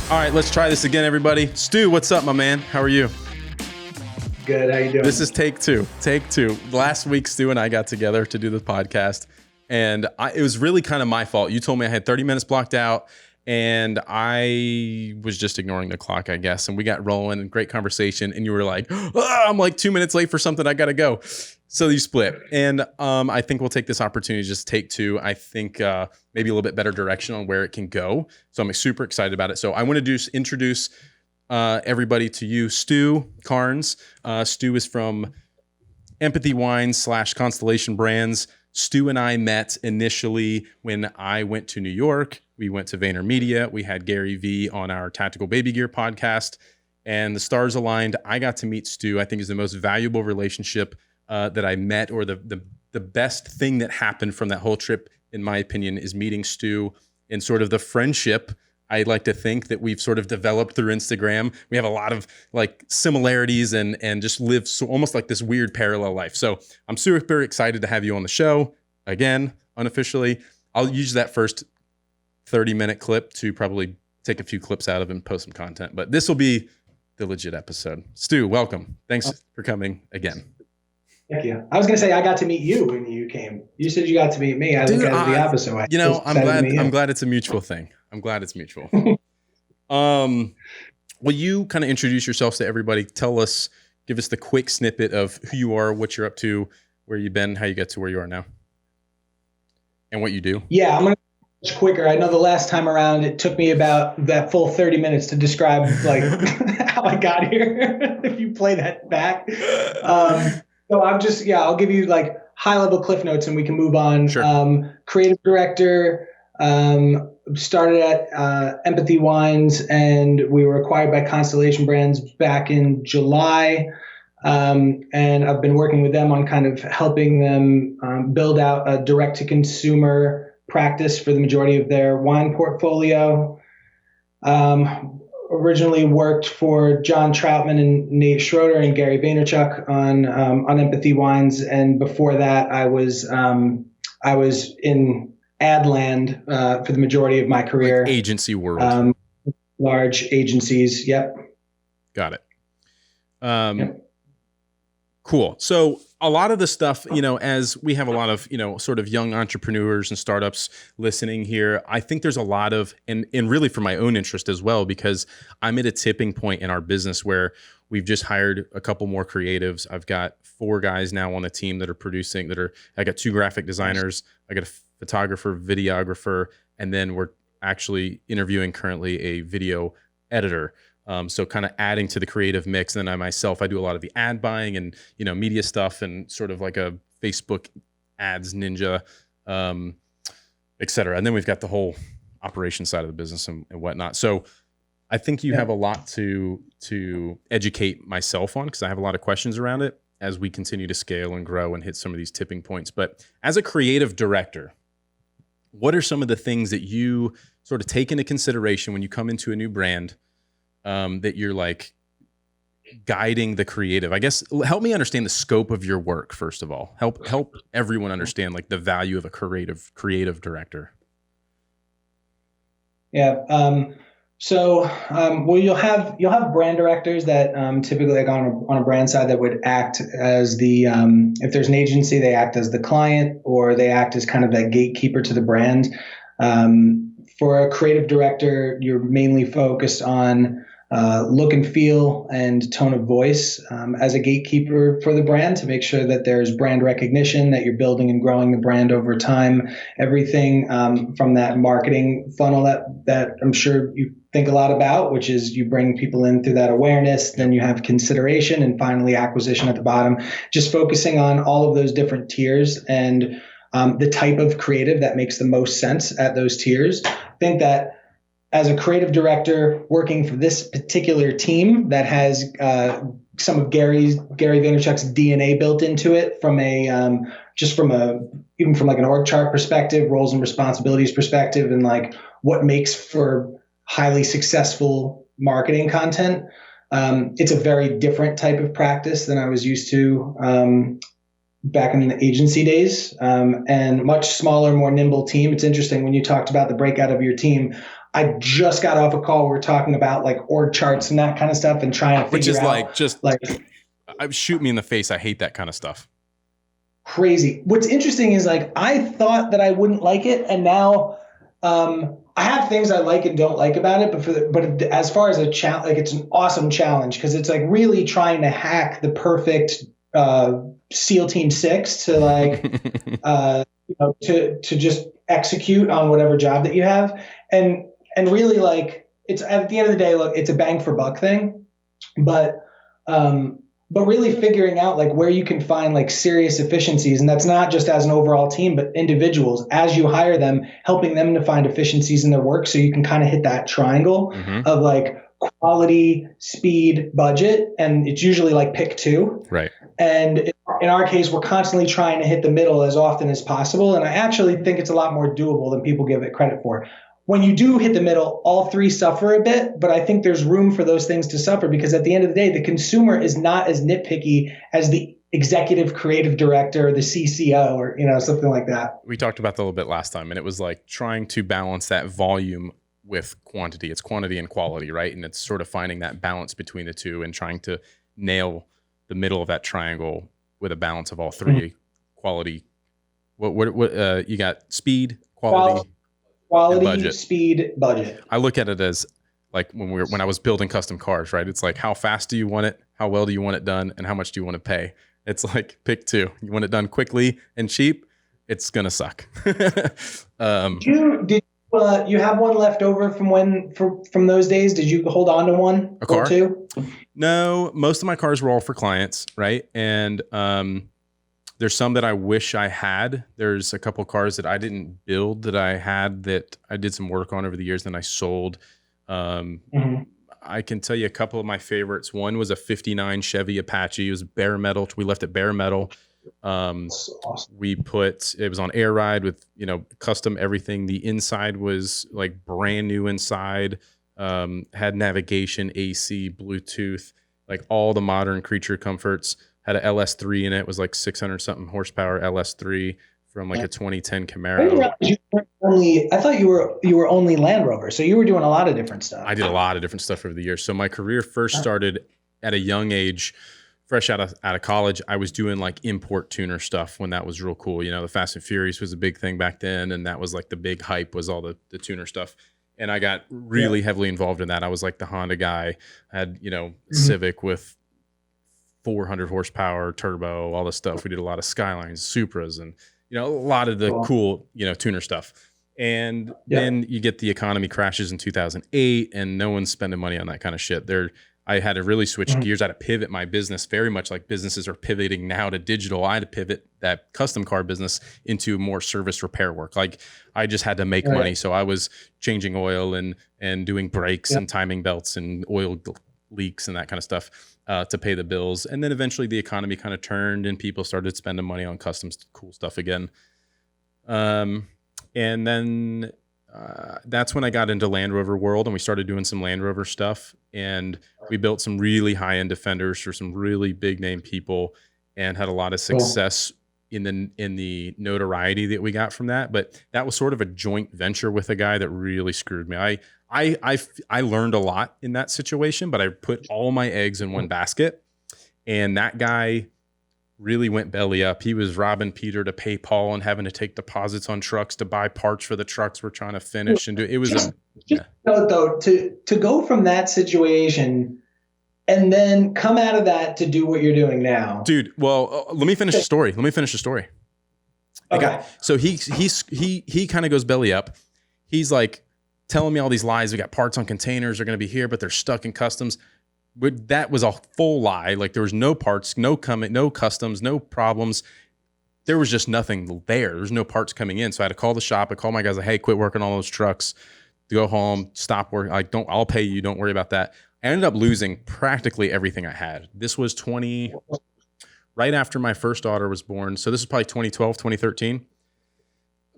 All right, let's try this again, everybody. Stu, what's up, my man? How are you? Good. How you doing? This is take two. Last week, Stu and I got together to do the podcast, and it was really kind of my fault. You told me I had 30 minutes blocked out, and I was just ignoring the clock, I guess. And we got rolling, and great conversation. And you were like, I'm like 2 minutes late for something. I got to go. So you split. And I think we'll take this opportunity to just take two. I think maybe a little bit better direction on where it can go. So I'm super excited about it. So I want to introduce everybody to you, Stu Carnes. Stu is from Empathy Wines / Constellation Bands. Stu and I met initially when I went to New York. We went to VaynerMedia. We had Gary Vee on our Tactical Baby Gear podcast, and the stars aligned. I got to meet Stu. I think is the most valuable relationship that I met, or the best thing that happened from that whole trip, in my opinion, is meeting Stu and sort of the friendship I like to think that we've sort of developed through Instagram. We have a lot of like similarities and just live so almost like this weird parallel life. So I'm super excited to have you on the show again, unofficially. I'll use that first 30-minute clip to probably take a few clips out of and post some content, but this will be the legit episode. Stu, welcome. Thanks for coming again. Thank you. I was going to say I got to meet you when you came. You said you got to meet me. I look at it the opposite way. You know, I'm glad it's a mutual thing. I'm glad it's mutual. Will you kind of introduce yourselves to everybody? Give us the quick snippet of who you are, what you're up to, where you've been, how you get to where you are now, and what you do. Yeah, I'm going to be much quicker. I know the last time around, it took me about that full 30 minutes to describe like how I got here. If you play that back. So I'll give you like high level cliff notes and we can move on. Sure. Creative director, started at Empathy Wines, and we were acquired by Constellation Bands back in July. And I've been working with them on kind of helping them build out a direct to consumer practice for the majority of their wine portfolio. Originally worked for John Troutman and Nate Schroeder and Gary Vaynerchuk on Empathy Wines, and before that, I was in ad land for the majority of my career. Like agency world, large agencies. Yep. Got it. Yep. Cool. So a lot of the stuff, as we have a lot of, sort of young entrepreneurs and startups listening here, I think there's a lot of, and really for my own interest as well, because I'm at a tipping point in our business where we've just hired a couple more creatives. I've got 4 guys now on the team that are producing, I got 2 graphic designers, I got a photographer, videographer, and then we're actually interviewing currently a video editor. So kind of adding to the creative mix. And then I do a lot of the ad buying and, media stuff and sort of like a Facebook ads ninja, et cetera. And then we've got the whole operation side of the business and whatnot. So I think you have a lot to educate myself on, because I have a lot of questions around it as we continue to scale and grow and hit some of these tipping points. But as a creative director, what are some of the things that you sort of take into consideration when you come into a new brand, that you're like guiding the creative? I guess help me understand the scope of your work, first of all. Help everyone understand like the value of a creative director. Yeah. Well, you'll have brand directors that typically like on a brand side that would act as the if there's an agency, they act as the client, or they act as kind of that gatekeeper to the brand. For a creative director, you're mainly focused on look and feel and tone of voice as a gatekeeper for the brand, to make sure that there's brand recognition, that you're building and growing the brand over time. Everything from that marketing funnel that I'm sure you think a lot about, which is you bring people in through that awareness, then you have consideration, and finally acquisition at the bottom. Just focusing on all of those different tiers and the type of creative that makes the most sense at those tiers. I think that as a creative director working for this particular team that has some of Gary Vaynerchuk's DNA built into it, from even from like an org chart perspective, roles and responsibilities perspective, and like what makes for highly successful marketing content. It's a very different type of practice than I was used to back in the agency days, and much smaller, more nimble team. It's interesting when you talked about the breakout of your team. I just got off a call. We're talking about like org charts and that kind of stuff and trying to figure out shoot me in the face. I hate that kind of stuff. Crazy. What's interesting is like, I thought that I wouldn't like it. And now, I have things I like and don't like about it, but as far as a challenge, like it's an awesome challenge because it's like really trying to hack the perfect SEAL Team 6 to like to just execute on whatever job that you have, and really like it's at the end of the day, look, it's a bang for buck thing, but really figuring out like where you can find like serious efficiencies. And that's not just as an overall team, but individuals as you hire them, helping them to find efficiencies in their work. So you can kind of hit that triangle of like quality, speed, budget. And it's usually like pick two. Right. And in our case, we're constantly trying to hit the middle as often as possible. And I actually think it's a lot more doable than people give it credit for. When you do hit the middle, all three suffer a bit, but I think there's room for those things to suffer because at the end of the day, the consumer is not as nitpicky as the executive creative director, the CCO, or something like that. We talked about that a little bit last time, and it was like trying to balance that volume with quantity. It's quantity and quality, right? And it's sort of finding that balance between the two and trying to nail the middle of that triangle with a balance of all three. Quality. What you got? Speed, quality, budget. Speed, budget. I look at it as like when I was building custom cars, right? It's like how fast do you want it? How well do you want it done? And how much do you want to pay? It's like pick two. You want it done quickly and cheap, it's gonna suck. Did you have one left over from those days? Did you hold on to one or two? No, most of my cars were all for clients, right? And there's some that I wish I had. There's a couple cars that I didn't build that I had that I did some work on over the years, then I sold. I can tell you a couple of my favorites. One was a 59 Chevy Apache. It was bare metal. We left it bare metal. That's awesome. It was on air ride with, custom everything. The inside was like brand new inside, had navigation, AC, Bluetooth, like all the modern creature comforts. Had a LS3 in it. It was like 600 something horsepower LS3 from like a 2010 Camaro. I thought you were only Land Rover, so you were doing a lot of different stuff. I did a lot of different stuff over the years. So my career first started at a young age, fresh out of college. I was doing like import tuner stuff when that was real cool. The Fast and Furious was a big thing back then, and that was like the big hype was all the tuner stuff. And I got really heavily involved in that. I was like the Honda guy. I had Civic with 400 horsepower turbo, all this stuff. We did a lot of Skylines, Supras, and a lot of the cool tuner stuff. And then you get the economy crashes in 2008, and no one's spending money on that kind of shit. I had to really switch gears. I had to pivot my business very much like businesses are pivoting now to digital. I had to pivot that custom car business into more service repair work. Like I just had to make money. So I was changing oil and doing brakes and timing belts and oil leaks and that kind of stuff to pay the bills. And then eventually the economy kind of turned and people started spending money on custom cool stuff again. And then that's when I got into Land Rover world and we started doing some Land Rover stuff. And we built some really high-end Defenders for some really big name people and had a lot of success in the notoriety that we got from that. But that was sort of a joint venture with a guy that really screwed me. I learned a lot in that situation, but I put all my eggs in one basket. And that guy really went belly up. He was robbing Peter to pay Paul and having to take deposits on trucks to buy parts for the trucks we're trying to finish. And it was to go from that situation and then come out of that to do what you're doing now, dude. Well, let me finish the story. Okay. So he kind of goes belly up. He's like telling me all these lies. We got parts on containers. They're going to be here, but they're stuck in customs. But that was a full lie. Like there was no parts, no customs, no problems. There was just nothing there. There was no parts coming in. So I had to call the shop. I called my guys like, hey, quit working on all those trucks. Go home, stop work. Like, I'll pay you. Don't worry about that. I ended up losing practically everything I had. This was right after my first daughter was born. So this was probably 2012, 2013.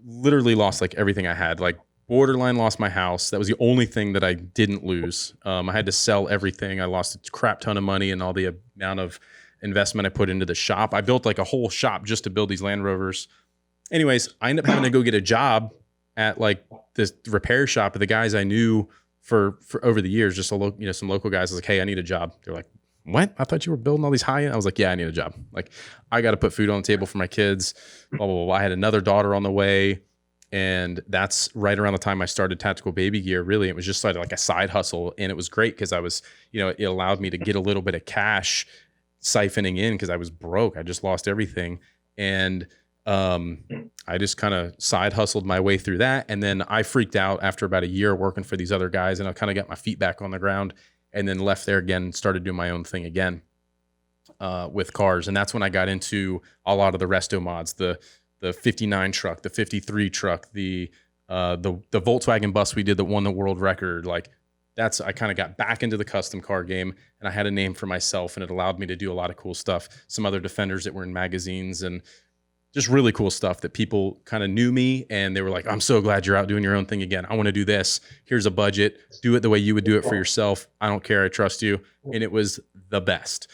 Literally lost like everything I had. Like borderline lost my house. That was the only thing that I didn't lose. I had to sell everything. I lost a crap ton of money and all the amount of investment I put into the shop. I built like a whole shop just to build these Land Rovers. Anyways, I ended up having to go get a job at like this repair shop of the guys I knew for over the years, just some local guys. I was like, hey, I need a job. They're like, what? I thought you were building all these high end. I was like, yeah, I need a job. Like, I got to put food on the table for my kids. Blah, blah, blah. I had another daughter on the way. And that's right around the time I started Tactical Baby Gear. Really, it was just like a side hustle. And it was great because I was, it allowed me to get a little bit of cash siphoning in because I was broke. I just lost everything. And I just kind of side hustled my way through that. And then I freaked out after about a year working for these other guys. And I kind of got my feet back on the ground and then left there again and started doing my own thing again with cars. And that's when I got into a lot of the Resto Mods, the 59 truck, the 53 truck, the Volkswagen bus we did that won the world record. Like I kind of got back into the custom car game and I had a name for myself and it allowed me to do a lot of cool stuff. Some other Defenders that were in magazines and just really cool stuff that people kind of knew me and they were like, I'm so glad you're out doing your own thing again. I want to do this. Here's a budget. Do it the way you would do it for yourself. I don't care. I trust you. And it was the best.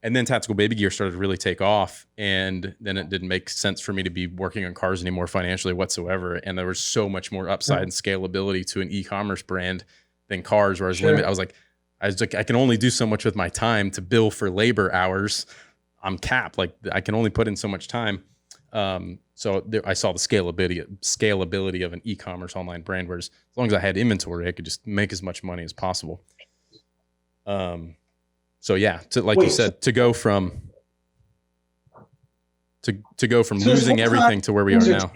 And then Tactical Baby Gear started to really take off. And then it didn't make sense for me to be working on cars anymore financially whatsoever. And there was so much more upside and scalability to an e-commerce brand than cars where I was limited. I was like, I can only do so much with my time to bill for labor hours. I'm capped. Like I can only put in so much time. So I saw the scalability of an e-commerce online brand, whereas as long as I had inventory, I could just make as much money as possible. So yeah, you said, to go from losing everything to where we are now.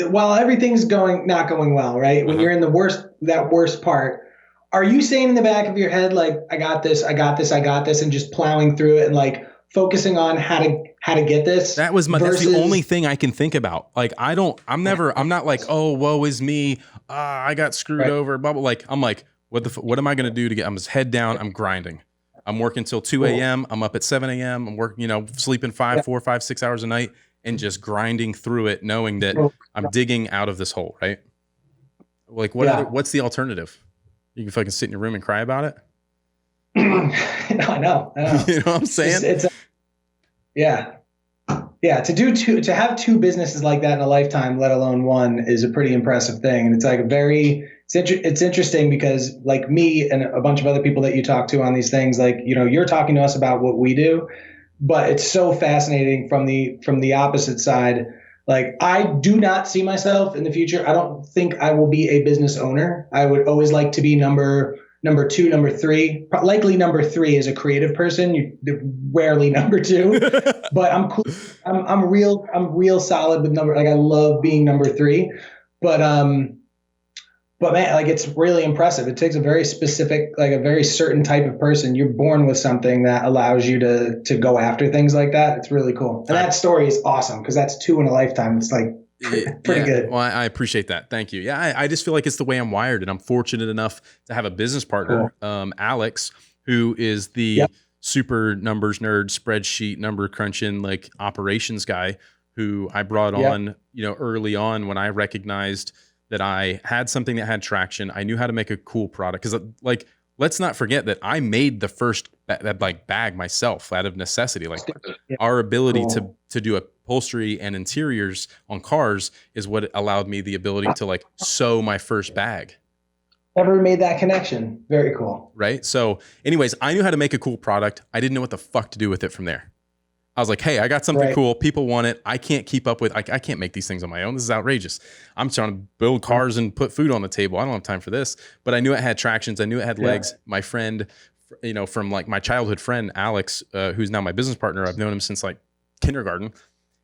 While everything's not going well, right? When you're in that worst part, are you saying in the back of your head, like, I got this, and just plowing through it and like focusing on how to get this? That's the only thing I can think about. Like, I'm not like, oh, woe is me. I got screwed over. Blah, blah. Like, I'm like, what am I going to do to get, I'm just head down. I'm grinding. I'm working till 2 a.m. I'm up at 7 a.m. I'm working, sleeping 4, 5, 6 hours a night and just grinding through it, knowing that I'm digging out of this hole. Right. Like what's the alternative? You can fucking sit in your room and cry about it. No, I know. You know what I'm saying? Yeah. To have two businesses like that in a lifetime, let alone one, is a pretty impressive thing. And it's like it's interesting because like me and a bunch of other people that you talk to on these things, like, you're talking to us about what we do, but it's so fascinating from the opposite side. Like, I do not see myself in the future. I don't think I will be a business owner. I would always like to be number 2, number 3, likely number 3 as a creative person. Rarely number 2, but I'm cool. I'm real solid with number. Like, I love being number 3, but man, like, it's really impressive. It takes a very specific, like a very certain type of person. You're born with something that allows you to go after things like that. It's really cool. And that story is awesome because that's 2 in a lifetime. It's like pretty good. Well, I appreciate that. Thank you. Yeah. I just feel like it's the way I'm wired, and I'm fortunate enough to have a business partner, Alex, who is the super numbers nerd, spreadsheet, number crunching, like operations guy who I brought on, early on when I recognized that I had something that had traction. I knew how to make a cool product. Because, like, let's not forget that I made the first bag myself out of necessity. Like, our ability to do upholstery and interiors on cars is what allowed me the ability to like sew my first bag. Never made that connection. Very cool. Right. So anyways, I knew how to make a cool product. I didn't know what the fuck to do with it from there. I was like, hey, I got something cool. People want it. I can't keep up with, I can't make these things on my own. This is outrageous. I'm trying to build cars and put food on the table. I don't have time for this, but I knew it had tractions. I knew it had legs. My friend, from like my childhood friend, Alex, who's now my business partner, I've known him since like kindergarten.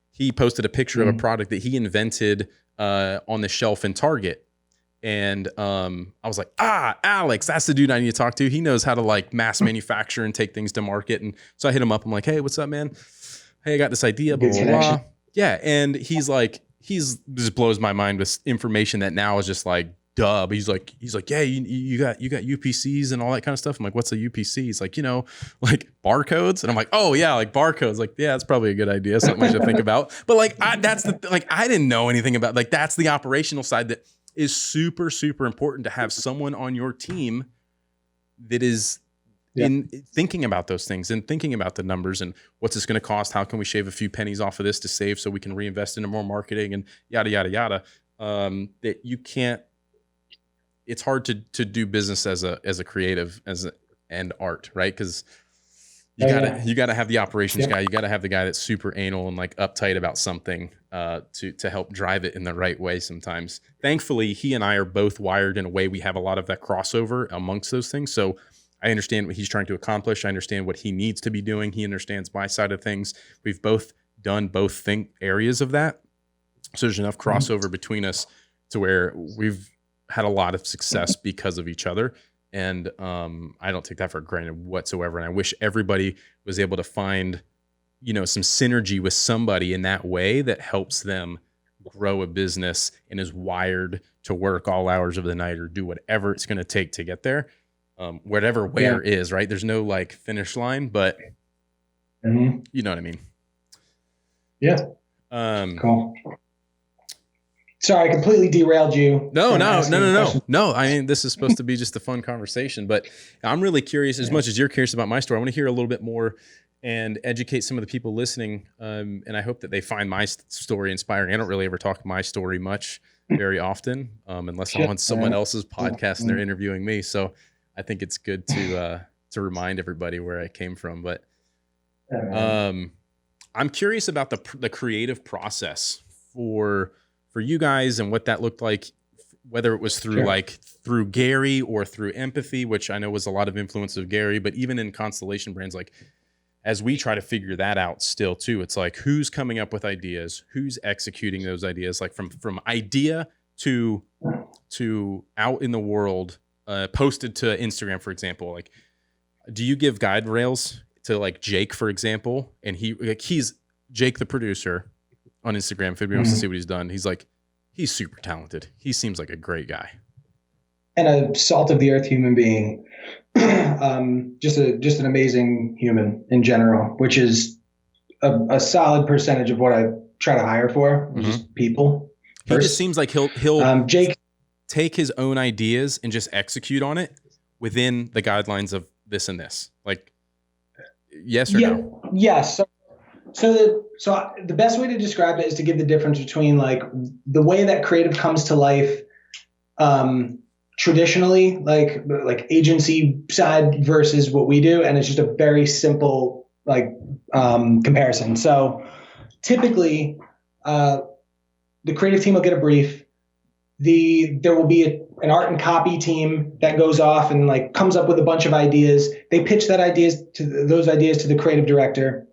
He posted a picture of a product that he invented on the shelf in Target. And I was like, Alex, that's the dude I need to talk to. He knows how to like mass manufacture and take things to market. And so I hit him up. I'm like, hey, what's up, man? Hey, I got this idea, blah, blah, blah. Yeah. And he's just blows my mind with information that now is just like, duh. But he's like, yeah, you got UPCs and all that kind of stuff. I'm like, what's a UPC? He's like, like barcodes. And I'm like, oh yeah, like barcodes. Like, yeah, that's probably a good idea. Something I should think about. But like, I didn't know anything about, like, that's the operational side that is super, super important to have someone on your team that is in thinking about those things and thinking about the numbers and what's this going to cost? How can we shave a few pennies off of this to save so we can reinvest into more marketing and yada, yada, yada. That you can't, it's hard to do business as a creative, and art, right? Because you gotta have the operations guy. You gotta have the guy that's super anal and like uptight about something to help drive it in the right way sometimes. Thankfully, he and I are both wired in a way we have a lot of that crossover amongst those things. So I understand what he's trying to accomplish. I understand what he needs to be doing. He understands my side of things. We've both done both areas of that. So there's enough crossover between us to where we've had a lot of success because of each other. And I don't take that for granted whatsoever. And I wish everybody was able to find, some synergy with somebody in that way that helps them grow a business and is wired to work all hours of the night or do whatever it's going to take to get there. Whatever where is, right? There's no like finish line, but you know what I mean? Yeah. Cool. Sorry, I completely derailed you. No. I mean, this is supposed to be just a fun conversation, but I'm really curious, as much as you're curious about my story. I want to hear a little bit more and educate some of the people listening. And I hope that they find my story inspiring. I don't really ever talk my story much very often, unless I'm on someone else's podcast and they're interviewing me. So I think it's good to remind everybody where I came from. But I'm curious about the creative process for you guys and what that looked like, whether it was through Gary or through empathy, which I know was a lot of influence of Gary, but even in Constellation Brands, like as we try to figure that out still too, it's like, who's coming up with ideas, who's executing those ideas, like from idea to out in the world, posted to Instagram, for example. Like, do you give guide rails to like Jake, for example? And he's Jake, the producer, on Instagram, if anybody wants to see what he's done, he's super talented. He seems like a great guy. And a salt of the earth human being. Just an amazing human in general, which is a solid percentage of what I try to hire for, which is people. He just seems like he'll Jake take his own ideas and just execute on it within the guidelines of this and this. Like, yes or no? Yes. So the best way to describe it is to give the difference between like the way that creative comes to life traditionally, like agency side versus what we do, and it's just a very simple comparison. So typically, the creative team will get a brief. There will be an art and copy team that goes off and like comes up with a bunch of ideas. They pitch those ideas to the creative director.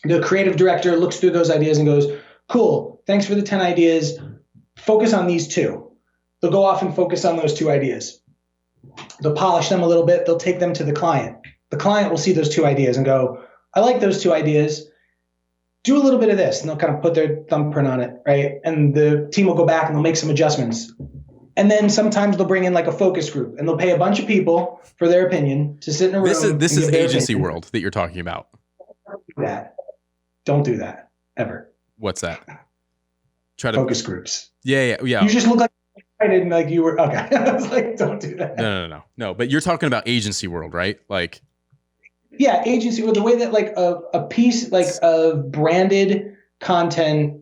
The creative director looks through those ideas and goes, cool, thanks for the 10 ideas. Focus on these 2. They'll go off and focus on those 2 ideas. They'll polish them a little bit. They'll take them to the client. The client will see those 2 ideas and go, I like those 2 ideas. Do a little bit of this. And they'll kind of put their thumbprint on it, right? And the team will go back and they'll make some adjustments. And then sometimes they'll bring in like a focus group and they'll pay a bunch of people for their opinion to sit in a room. This is agency world that you're talking about. Don't do that ever. What's that? Focus groups. Yeah. You just look like excited and like you were okay. I was like, don't do that. No. But you're talking about agency world, right? Like, yeah, agency. Well, the way that like a piece like of branded content,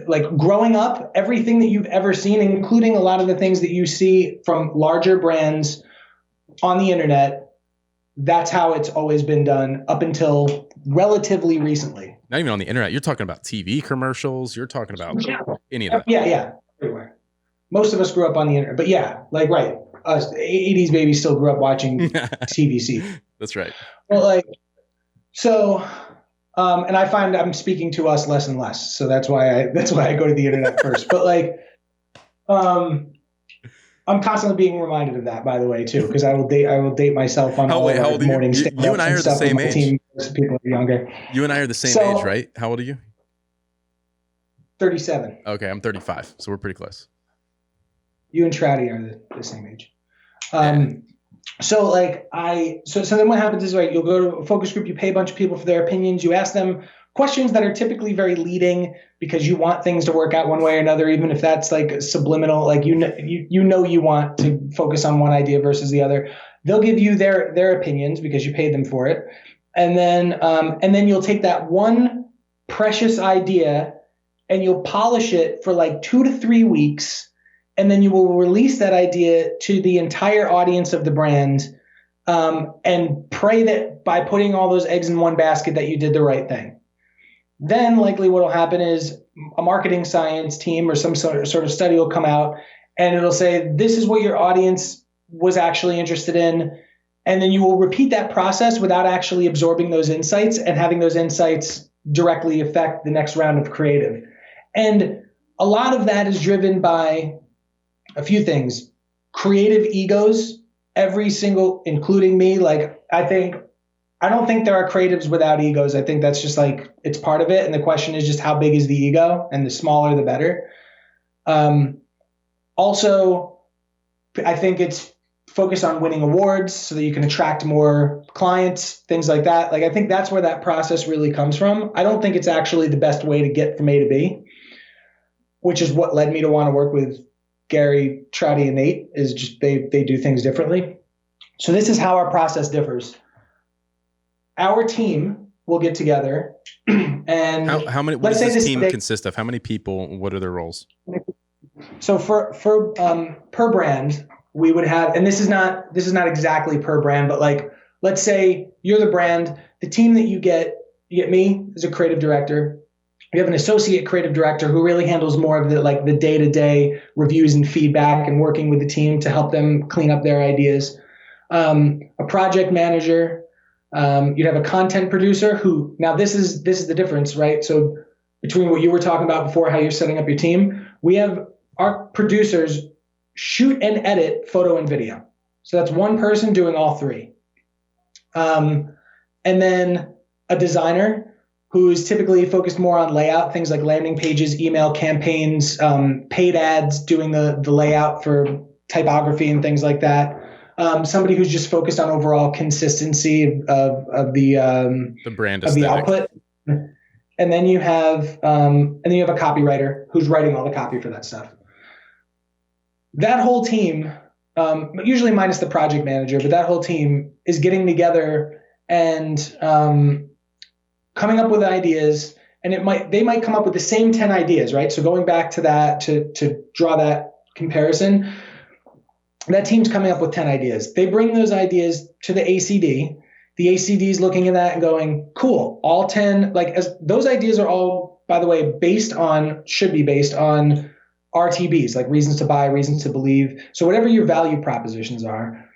like growing up, everything that you've ever seen, including a lot of the things that you see from larger brands on the internet. That's how it's always been done up until relatively recently. Not even on the internet. You're talking about TV commercials. You're talking about any of that. Yeah. Everywhere. Most of us grew up on the internet, but yeah, like, right. Us 80s babies still grew up watching TVC. That's right. Well, and I find I'm speaking to us less and less. So that's why I go to the internet first. But I'm constantly being reminded of that, by the way, too, because I will date myself on all the morning stand-ups. You and I are the same age. People are younger. You and I are the same age, right? How old are you? 37. Okay, I'm 35, so we're pretty close. You and Trouty are the same age. So then what happens is, right, you'll go to a focus group, you pay a bunch of people for their opinions, you ask them questions that are typically very leading because you want things to work out one way or another, even if that's like subliminal, like you want to focus on one idea versus the other. They'll give you their opinions because you paid them for it. And then you'll take that one precious idea and you'll polish it for like 2 to 3 weeks. And then you will release that idea to the entire audience of the brand, and pray that by putting all those eggs in one basket that you did the right thing. Then likely what will happen is a marketing science team or some sort of study will come out and it'll say, this is what your audience was actually interested in. And then you will repeat that process without actually absorbing those insights and having those insights directly affect the next round of creative. And a lot of that is driven by a few things. Creative egos, every single, including me, like I don't think there are creatives without egos. I think that's just like, it's part of it. And the question is just how big is the ego, and the smaller, the better. Also, I think it's focused on winning awards so that you can attract more clients, things like that. Like, I think that's where that process really comes from. I don't think it's actually the best way to get from A to B, which is what led me to want to work with Gary, Trouty, and Nate, is just they do things differently. So this is how our process differs. Our team will get together and how many? What does this team consist of? How many people? What are their roles? So for per brand, we would have, and this is not exactly per brand, but like, let's say you're the brand, the team that you get me as a creative director. We have an associate creative director who really handles more of the day-to-day reviews and feedback and working with the team to help them clean up their ideas. A project manager. You'd have a content producer who, now this is the difference, right? So between what you were talking about before, how you're setting up your team, we have our producers shoot and edit photo and video. So that's one person doing all three. And then a designer who's typically focused more on layout, things like landing pages, email campaigns, paid ads, doing the layout for typography and things like that. Somebody who's just focused on overall consistency of the brand of the output. And then you have a copywriter who's writing all the copy for that stuff. That whole team, usually minus the project manager, but that whole team is getting together and coming up with ideas, and they might come up with the same 10 ideas, right? So going back to that, to draw that comparison, that team's coming up with 10 ideas. They bring those ideas to the ACD. The ACD is looking at that and going, cool, all 10, as those ideas are all, by the way, should be based on RTBs, like reasons to buy, reasons to believe. So whatever your value propositions are,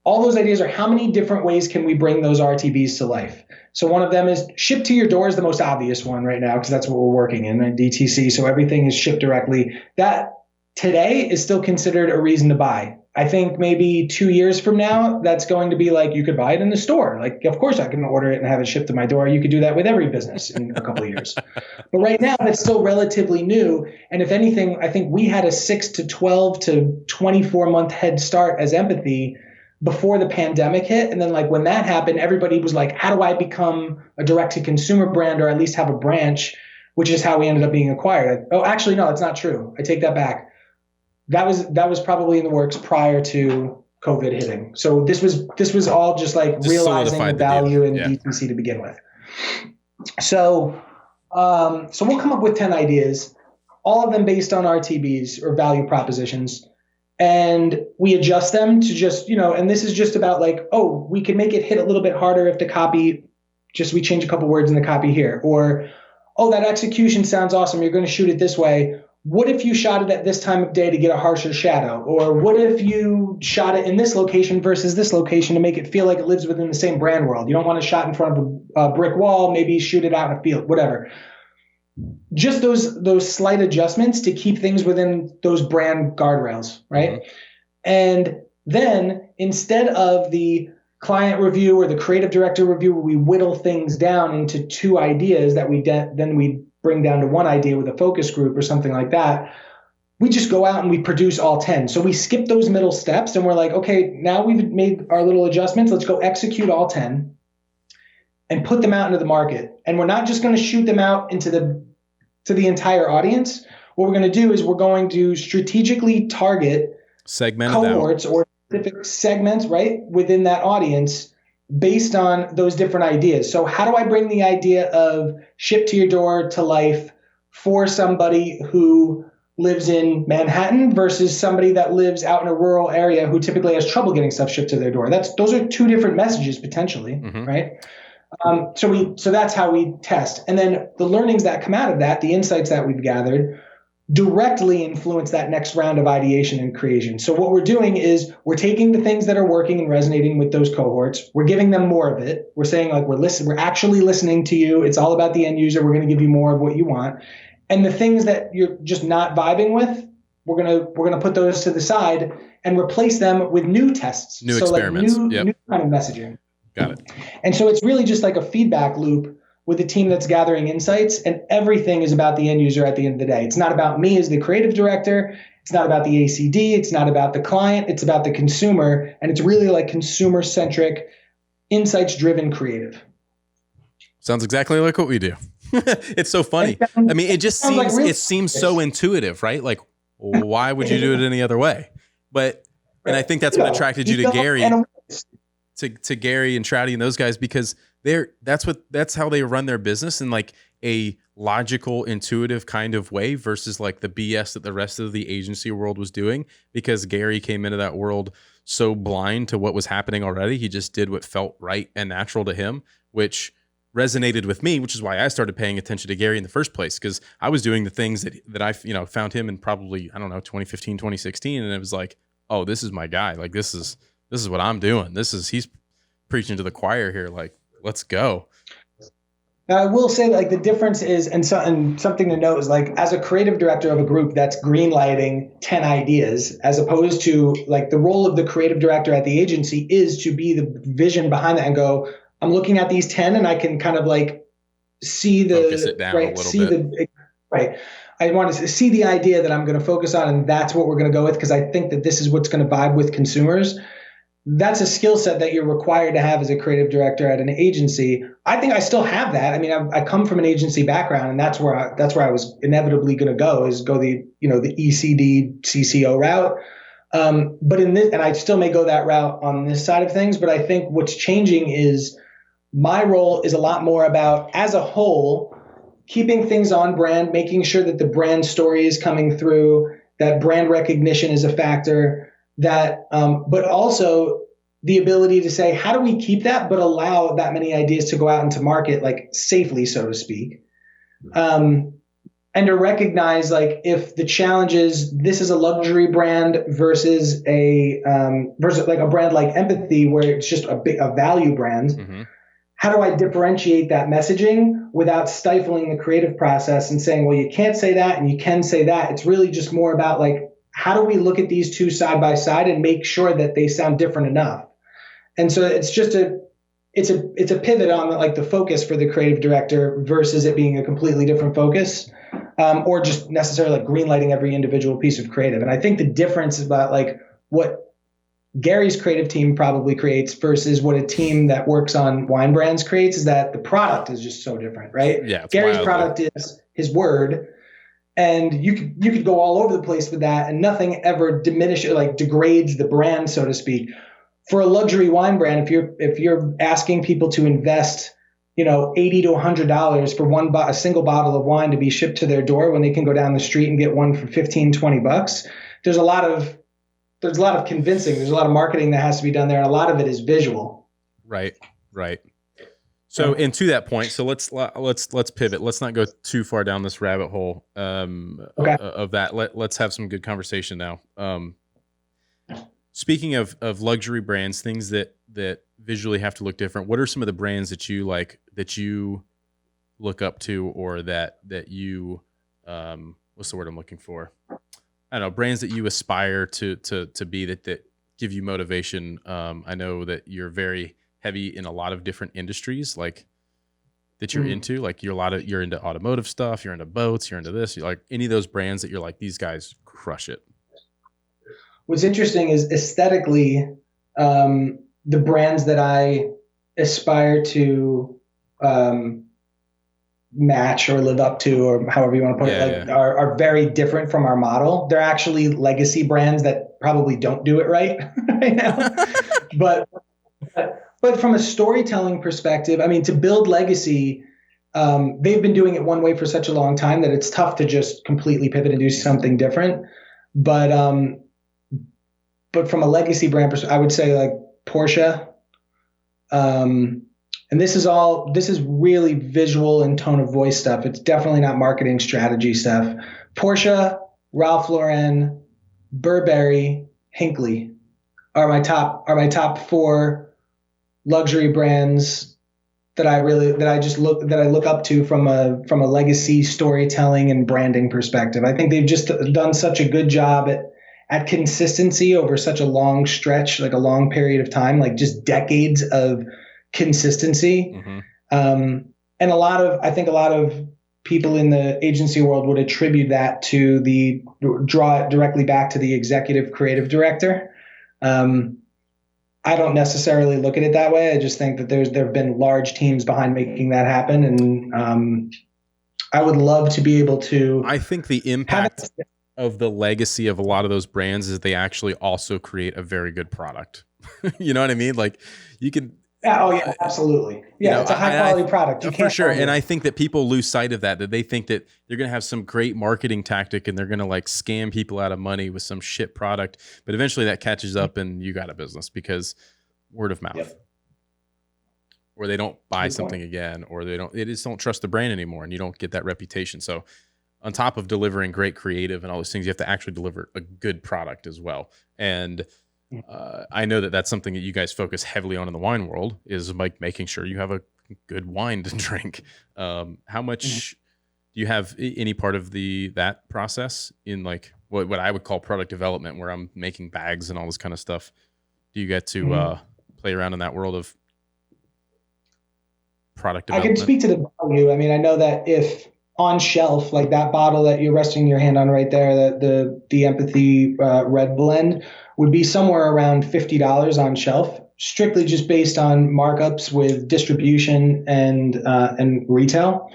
all those ideas are how many different ways can we bring those RTBs to life? So one of them is ship to your door is the most obvious one right now because that's what we're working in DTC. So everything is shipped directly. That today is still considered a reason to buy. I think maybe 2 years from now, that's going to be like, you could buy it in the store. Like, of course I can order it and have it shipped to my door. You could do that with every business in a couple of years. But right now it's still relatively new. And if anything, I think we had a 6 to 12 to 24 month head start as Empathy before the pandemic hit. And then when that happened, everybody was like, how do I become a direct to consumer brand or at least have a branch, which is how we ended up being acquired. Oh, actually, no, it's not true. I take that back. That was probably in the works prior to COVID hitting. So this was all just realizing the value in DTC to begin with. So we'll come up with 10 ideas, all of them based on RTBs or value propositions. And we adjust them to just, and this is just about we can make it hit a little bit harder if the copy, we change a couple words in the copy here. Or, that execution sounds awesome. You're going to shoot it this way. What if you shot it at this time of day to get a harsher shadow? Or what if you shot it in this location versus this location to make it feel like it lives within the same brand world? You don't want to shot in front of a brick wall, maybe shoot it out in a field, whatever. Just those slight adjustments to keep things within those brand guardrails, right? Mm-hmm. And then instead of the client review or the creative director review where we whittle things down into 2 ideas that we then we bring down to 1 idea with a focus group or something like that, we just go out and we produce all 10. So we skip those middle steps and we're like, okay, now we've made our little adjustments. Let's go execute all 10 and put them out into the market. And we're not just going to shoot them out to the entire audience. What we're going to do is we're going to strategically target segment cohorts or specific segments, right, within that audience based on those different ideas. So how do I bring the idea of ship to your door to life for somebody who lives in Manhattan versus somebody that lives out in a rural area who typically has trouble getting stuff shipped to their door? Those are two different messages potentially, right? So that's how we test. And then the learnings that come out of that, the insights that we've gathered, directly influence that next round of ideation and creation. So what we're doing is we're taking the things that are working and resonating with those cohorts. We're giving them more of it. We're saying like, we're actually listening to you. It's all about the end user. We're going to give you more of what you want. And the things that you're just not vibing with, we're going to put those to the side and replace them with new tests. New experiments. Like new kind of messaging. Got it. And so it's really just like a feedback loop with a team that's gathering insights, and everything is about the end user at the end of the day. It's not about me as the creative director. It's not about the ACD. It's not about the client. It's about the consumer. And it's really like consumer-centric, insights-driven creative. Sounds exactly like what we do. It's so funny. I mean, it just seems, like it seems so intuitive, right? Like, why would you do it any other way? But, and I think that's what attracted you to Gary, to Gary and Trouty and those guys, because that's how they run their business in like a logical, intuitive kind of way versus like the BS that the rest of the agency world was doing, because Gary came into that world so blind to what was happening already. He just did what felt right and natural to him, which resonated with me, which is why I started paying attention to Gary in the first place, because I was doing the things that I found him in probably, 2015, 2016. And it was like, oh, this is my guy. Like, this is what I'm doing. He's preaching to the choir here. Like, let's go. Now, I will say like the difference is, and something to note is like, as a creative director of a group that's greenlighting 10 ideas, as opposed to like the role of the creative director at the agency is to be the vision behind that and go, I'm looking at these 10 and I can kind of like see focus it down a little bit. I want to see the idea that I'm going to focus on, and that's what we're going to go with, because I think that this is what's going to vibe with consumers. That's a skill set that you're required to have as a creative director at an agency. I think I still have that. I mean, I come from an agency background, and that's where I was inevitably going to go the ECD CCO route. But in this, and I still may go that route on this side of things. But I think what's changing is my role is a lot more about, as a whole, keeping things on brand, making sure that the brand story is coming through, that brand recognition is a factor. But also the ability to say, how do we keep that, but allow that many ideas to go out into market, like safely, so to speak. And to recognize, like, if the challenge is this is a luxury brand versus like a brand like Empathy, where it's just a value brand. Mm-hmm. How do I differentiate that messaging without stifling the creative process and saying, well, you can't say that and you can say that? It's really just more about like, how do we look at these two side by side and make sure that they sound different enough? And so it's just it's a pivot on like the focus for the creative director versus it being a completely different focus, or just necessarily like greenlighting every individual piece of creative. And I think the difference about like what Gary's creative team probably creates versus what a team that works on wine brands creates is that the product is just so different, right? Yeah, Gary's product is his word. And you could go all over the place with that, and nothing ever diminishes, like degrades the brand, so to speak. For a luxury wine brand, if you're asking people to invest, $80 to $100 for a single bottle of wine to be shipped to their door when they can go down the street and get one for $15-$20, there's a lot of convincing. There's a lot of marketing that has to be done there, and a lot of it is visual. Right. So, and to that point, so let's pivot. Let's not go too far down this rabbit hole of that. Let's have some good conversation now. Speaking of luxury brands, things that visually have to look different. What are some of the brands that you like, that you look up to, or that you what's the word I'm looking for? I don't know, brands that you aspire to be, that give you motivation. I know that you're very heavy in a lot of different industries, like that you're into, like you're into automotive stuff, you're into boats, you're into this, you're like any of those brands that you're like, these guys crush it. What's interesting is aesthetically, the brands that I aspire to match or live up to, or however you want to put it, are very different from our model. They're actually legacy brands that probably don't do it right right now. But from a storytelling perspective, I mean, to build legacy, they've been doing it one way for such a long time that it's tough to just completely pivot and do something different. But from a legacy brand perspective, I would say like Porsche. And this is really visual and tone of voice stuff. It's definitely not marketing strategy stuff. Porsche, Ralph Lauren, Burberry, Hinckley are my top 4 luxury brands that I look up to from a legacy storytelling and branding perspective. I think they've just done such a good job at consistency over such a long stretch, like a long period of time, like just decades of consistency. Mm-hmm. And I think a lot of people in the agency world would attribute that to draw it directly back to the executive creative director. I don't necessarily look at it that way. I just think that there have been large teams behind making that happen. And I would love to be able to. I think the impact of the legacy of a lot of those brands is they actually also create a very good product. You know what I mean? Like you can. Oh yeah, absolutely. Yeah, it's a high quality product. You can't for sure. And I think that people lose sight of that they think that they're going to have some great marketing tactic and they're going to like scam people out of money with some shit product. But eventually that catches up and you got a business because word of mouth. Yep. Or they don't buy something again, or they just don't trust the brand anymore and you don't get that reputation. So on top of delivering great creative and all those things, you have to actually deliver a good product as well. And I know that that's something that you guys focus heavily on in the wine world is like making sure you have a good wine to drink. How much do you have any part of that process in like what I would call product development, where I'm making bags and all this kind of stuff? Do you get to play around in that world of product development? I can speak to the value. I mean, I know that if on shelf, like that bottle that you're resting your hand on right there, the Empathy Red Blend would be somewhere around $50 on shelf, strictly just based on markups with distribution and retail.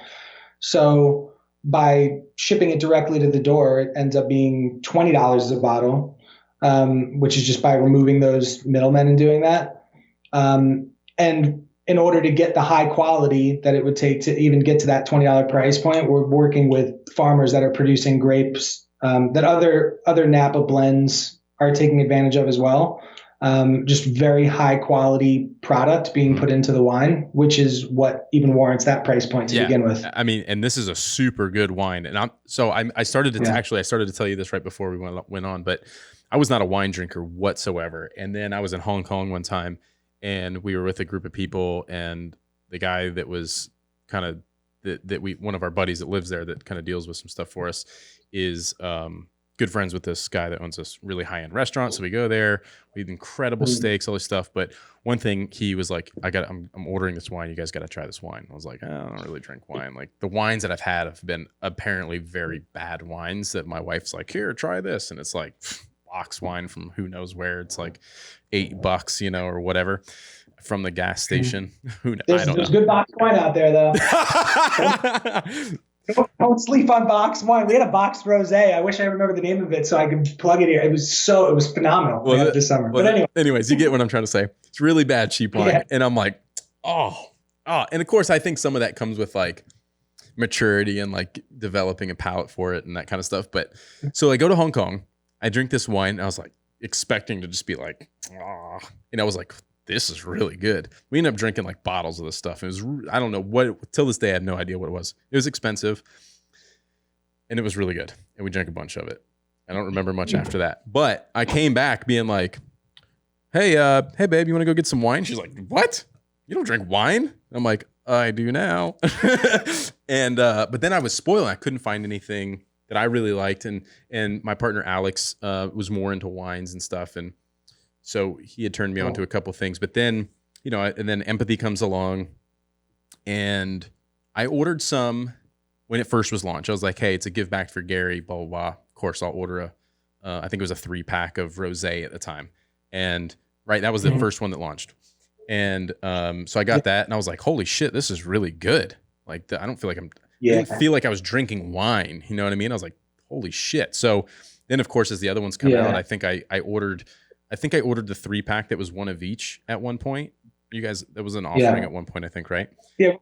So by shipping it directly to the door, it ends up being $20 a bottle, which is just by removing those middlemen and doing that. And in order to get the high quality that it would take to even get to that $20 price point, we're working with farmers that are producing grapes that other Napa blends are taking advantage of as well. Just very high quality product being put into the wine, which is what even warrants that price point to begin with. I mean, and this is a super good wine. And I started to tell you this right before we went on, but I was not a wine drinker whatsoever. And then I was in Hong Kong one time and we were with a group of people, and the guy that was kind of one of our buddies that lives there that kind of deals with some stuff for us is good friends with this guy that owns this really high-end restaurant. So we go there, we eat incredible steaks, all this stuff. But one thing, he was like, I'm ordering this wine. You guys got to try this wine. I was like, I don't really drink wine. Like the wines that I've had have been apparently very bad wines that my wife's like, here, try this. And it's like box wine from who knows where. It's like $8, or whatever from the gas station. There's good box wine out there though. Don't sleep on box wine. We had a boxed rosé. I wish I remember the name of it so I could plug it here. It was phenomenal this summer. But anyways, you get what I'm trying to say. It's really bad cheap wine. Yeah. And I'm like, oh. And of course I think some of that comes with like maturity and like developing a palate for it and that kind of stuff. But so I go to Hong Kong, I drink this wine, and I was like expecting to just be like, and I was like, this is really good. We ended up drinking like bottles of this stuff. It was, I don't know what, till this day, I have no idea what it was. It was expensive and it was really good. And we drank a bunch of it. I don't remember much after that, but I came back being like, hey babe, you want to go get some wine? She's like, what? You don't drink wine? And I'm like, I do now. And, but then I was spoiled. I couldn't find anything that I really liked. And my partner, Alex, was more into wines and stuff. And so he had turned me on to a couple things, but then, and then Empathy comes along, and I ordered some when it first was launched. I was like, hey, it's a give back for Gary, blah, blah, blah. Of course, I'll order I think it was a 3-pack of rosé at the time. And that was the first one that launched. And so I got that and I was like, holy shit, this is really good. Like I don't feel like I didn't feel like I was drinking wine. You know what I mean? I was like, holy shit. So then, of course, as the other ones come out, I think I ordered the 3-pack that was one of each at one point. You guys, that was an offering at one point, I think, right? Yeah.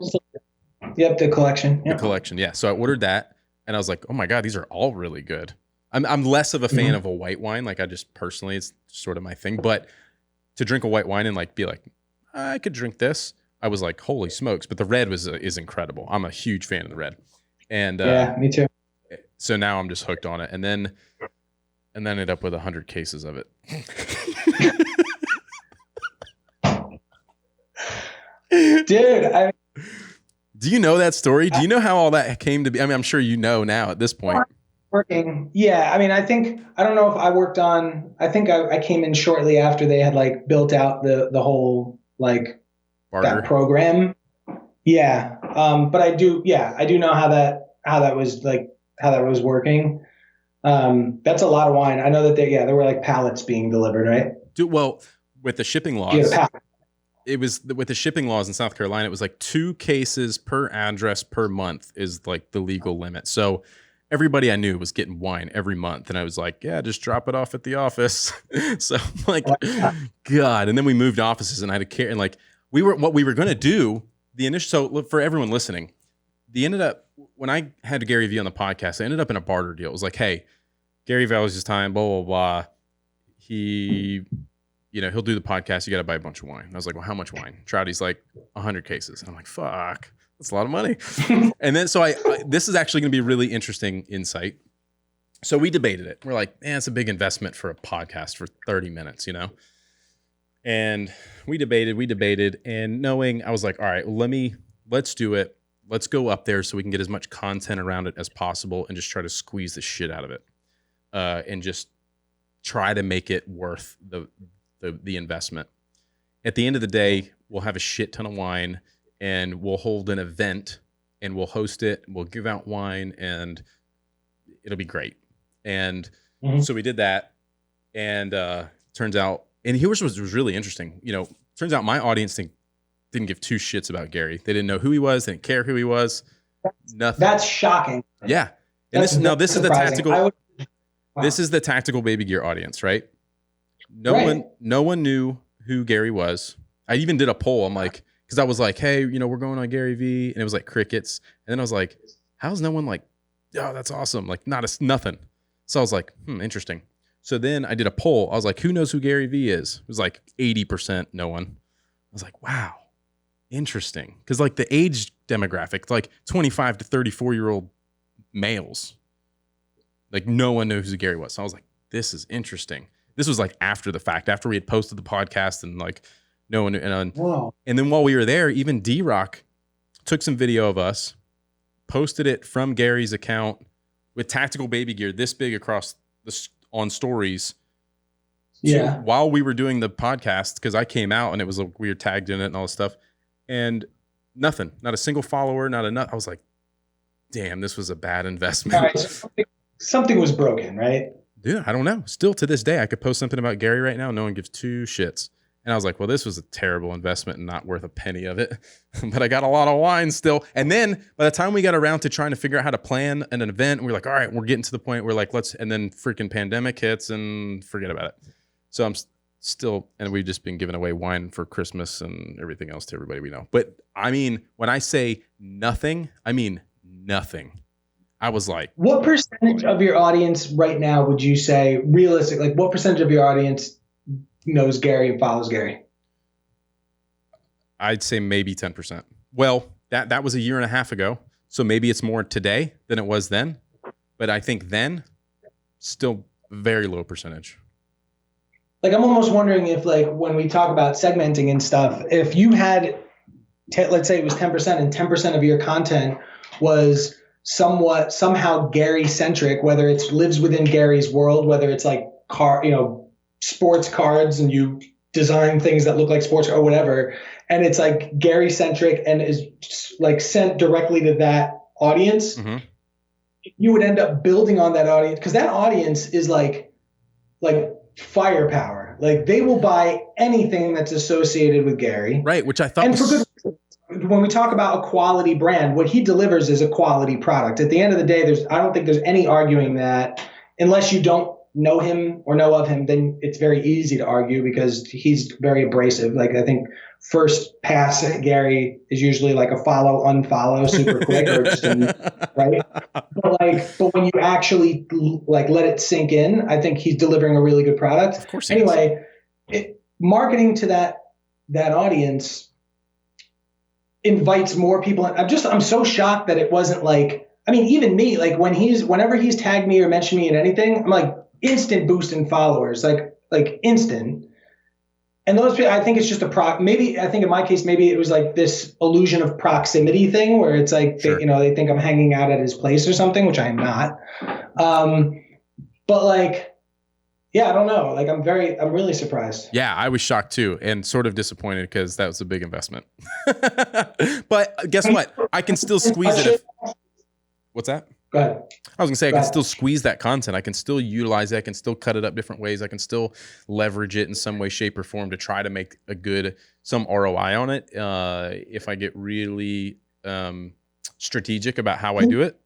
Yep. The collection. Yep. The collection. Yeah. So I ordered that and I was like, oh my God, these are all really good. I'm less of a fan of a white wine. Like, I just personally, it's sort of my thing, but to drink a white wine and like be like, I could drink this, I was like, holy smokes. But the red is incredible. I'm a huge fan of the red. And yeah, me too. So now I'm just hooked on it. And then ended up with 100 cases of it. Dude, do you know that story? Do you know how all that came to be? I mean, I'm sure you know now at this point. Working. Yeah. I mean, I don't know if I worked on, I think I came in shortly after they had like built out the whole like Barter. That program. Yeah. But I do know how that was working. That's a lot of wine. I know that there were like pallets being delivered, right? Dude, well, with the shipping laws, it was with the shipping laws in South Carolina, it was like 2 cases per address per month is like the legal limit. So everybody I knew was getting wine every month. And I was like, yeah, just drop it off at the office. So I'm like, God. And then we moved offices and I had to carry, and like what we were going to do, the initial, so for everyone listening, when I had Gary Vee on the podcast, I ended up in a barter deal. It was like, hey, Gary values his time, blah, blah, blah. He'll do the podcast. You got to buy a bunch of wine. I was like, well, how much wine? Trouty's like 100 cases. And I'm like, fuck. That's a lot of money. And then, so this is actually going to be really interesting insight. So we debated it. We're like, man, it's a big investment for a podcast for 30 minutes, And we debated, and knowing, I was like, all right, let's do it. Let's go up there so we can get as much content around it as possible and just try to squeeze the shit out of it. And just try to make it worth the investment. At the end of the day, we'll have a shit ton of wine. And we'll hold an event and we'll host it. We'll give out wine and it'll be great. And so we did that. And turns out, and here's what was really interesting. Turns out my audience didn't give 2 shits about Gary. They didn't know who he was. They didn't care who he was. Nothing. That's shocking. Yeah. And this is the tactical. This is the tactical baby gear audience, right? No one knew who Gary was. I even did a poll. I'm like, because I was like, hey, we're going on Gary Vee. And it was like crickets. And then I was like, how's no one like, oh, that's awesome. Like nothing. So I was like, interesting. So then I did a poll. I was like, who knows who Gary Vee is? It was like 80% no one. I was like, wow, interesting. Because like the age demographic, like 25 to 34-year-old males, like no one knows who Gary was. So I was like, this is interesting. This was like after the fact, after we had posted the podcast and like, no one, and then while we were there, even D-Rock took some video of us, posted it from Gary's account with tactical baby gear this big across on stories. Yeah. While we were doing the podcast, because I came out and it was we were tagged in it and all this stuff, and nothing, not a single follower, I was like, damn, this was a bad investment. Right. Something was broken, right? Dude, I don't know. Still to this day, I could post something about Gary right now. No one gives 2 shits. And I was like, well, this was a terrible investment and not worth a penny of it. But I got a lot of wine still. And then by the time we got around to trying to figure out how to plan an event, we were like, all right, we're getting to the point where like, and then freaking pandemic hits and forget about it. So I'm still, and we've just been giving away wine for Christmas and everything else to everybody we know. But I mean, when I say nothing, I mean nothing. I was like, what percentage of your audience right now would you say realistic? Like what percentage of your audience knows Gary and follows Gary? I'd say maybe 10%. Well, that was a year and a half ago. So maybe it's more today than it was then. But I think then still very low percentage. Like I'm almost wondering if like when we talk about segmenting and stuff, if you had, let's say it was 10% and 10% of your content was somehow Gary centric, whether it's lives within Gary's world, whether it's like sports cards and you design things that look like sports or whatever, and it's like Gary centric and is like sent directly to that audience, you would end up building on that audience because that audience is like firepower. Like they will buy anything that's associated with Gary. Right, which I thought and for good reason. when we talk about a quality brand, what he delivers is a quality product. At the end of the day, I don't think there's any arguing that, unless you don't know him or know of him, then it's very easy to argue because he's very abrasive. Like, I think first pass at Gary is usually like a follow, unfollow super quick, or just right. But when you actually like let it sink in, I think he's delivering a really good product. Of course. Anyway, marketing to that audience invites more people. I'm so shocked that it wasn't like, I mean, even me, like whenever he's tagged me or mentioned me in anything, I'm like instant boost in followers, like instant. And those people, I think it's just maybe, I think in my case, maybe it was like this illusion of proximity thing where it's like, sure, they think I'm hanging out at his place or something, which I am not. But like, yeah, I don't know. Like, I'm really surprised. Yeah, I was shocked too, and sort of disappointed because that was a big investment. But guess what? I can still squeeze it. What's that? Go ahead. I was gonna say I can still squeeze that content. I can still utilize it. I can still cut it up different ways. I can still leverage it in some way, shape, or form to try to make some ROI on it. If I get really strategic about how I do it.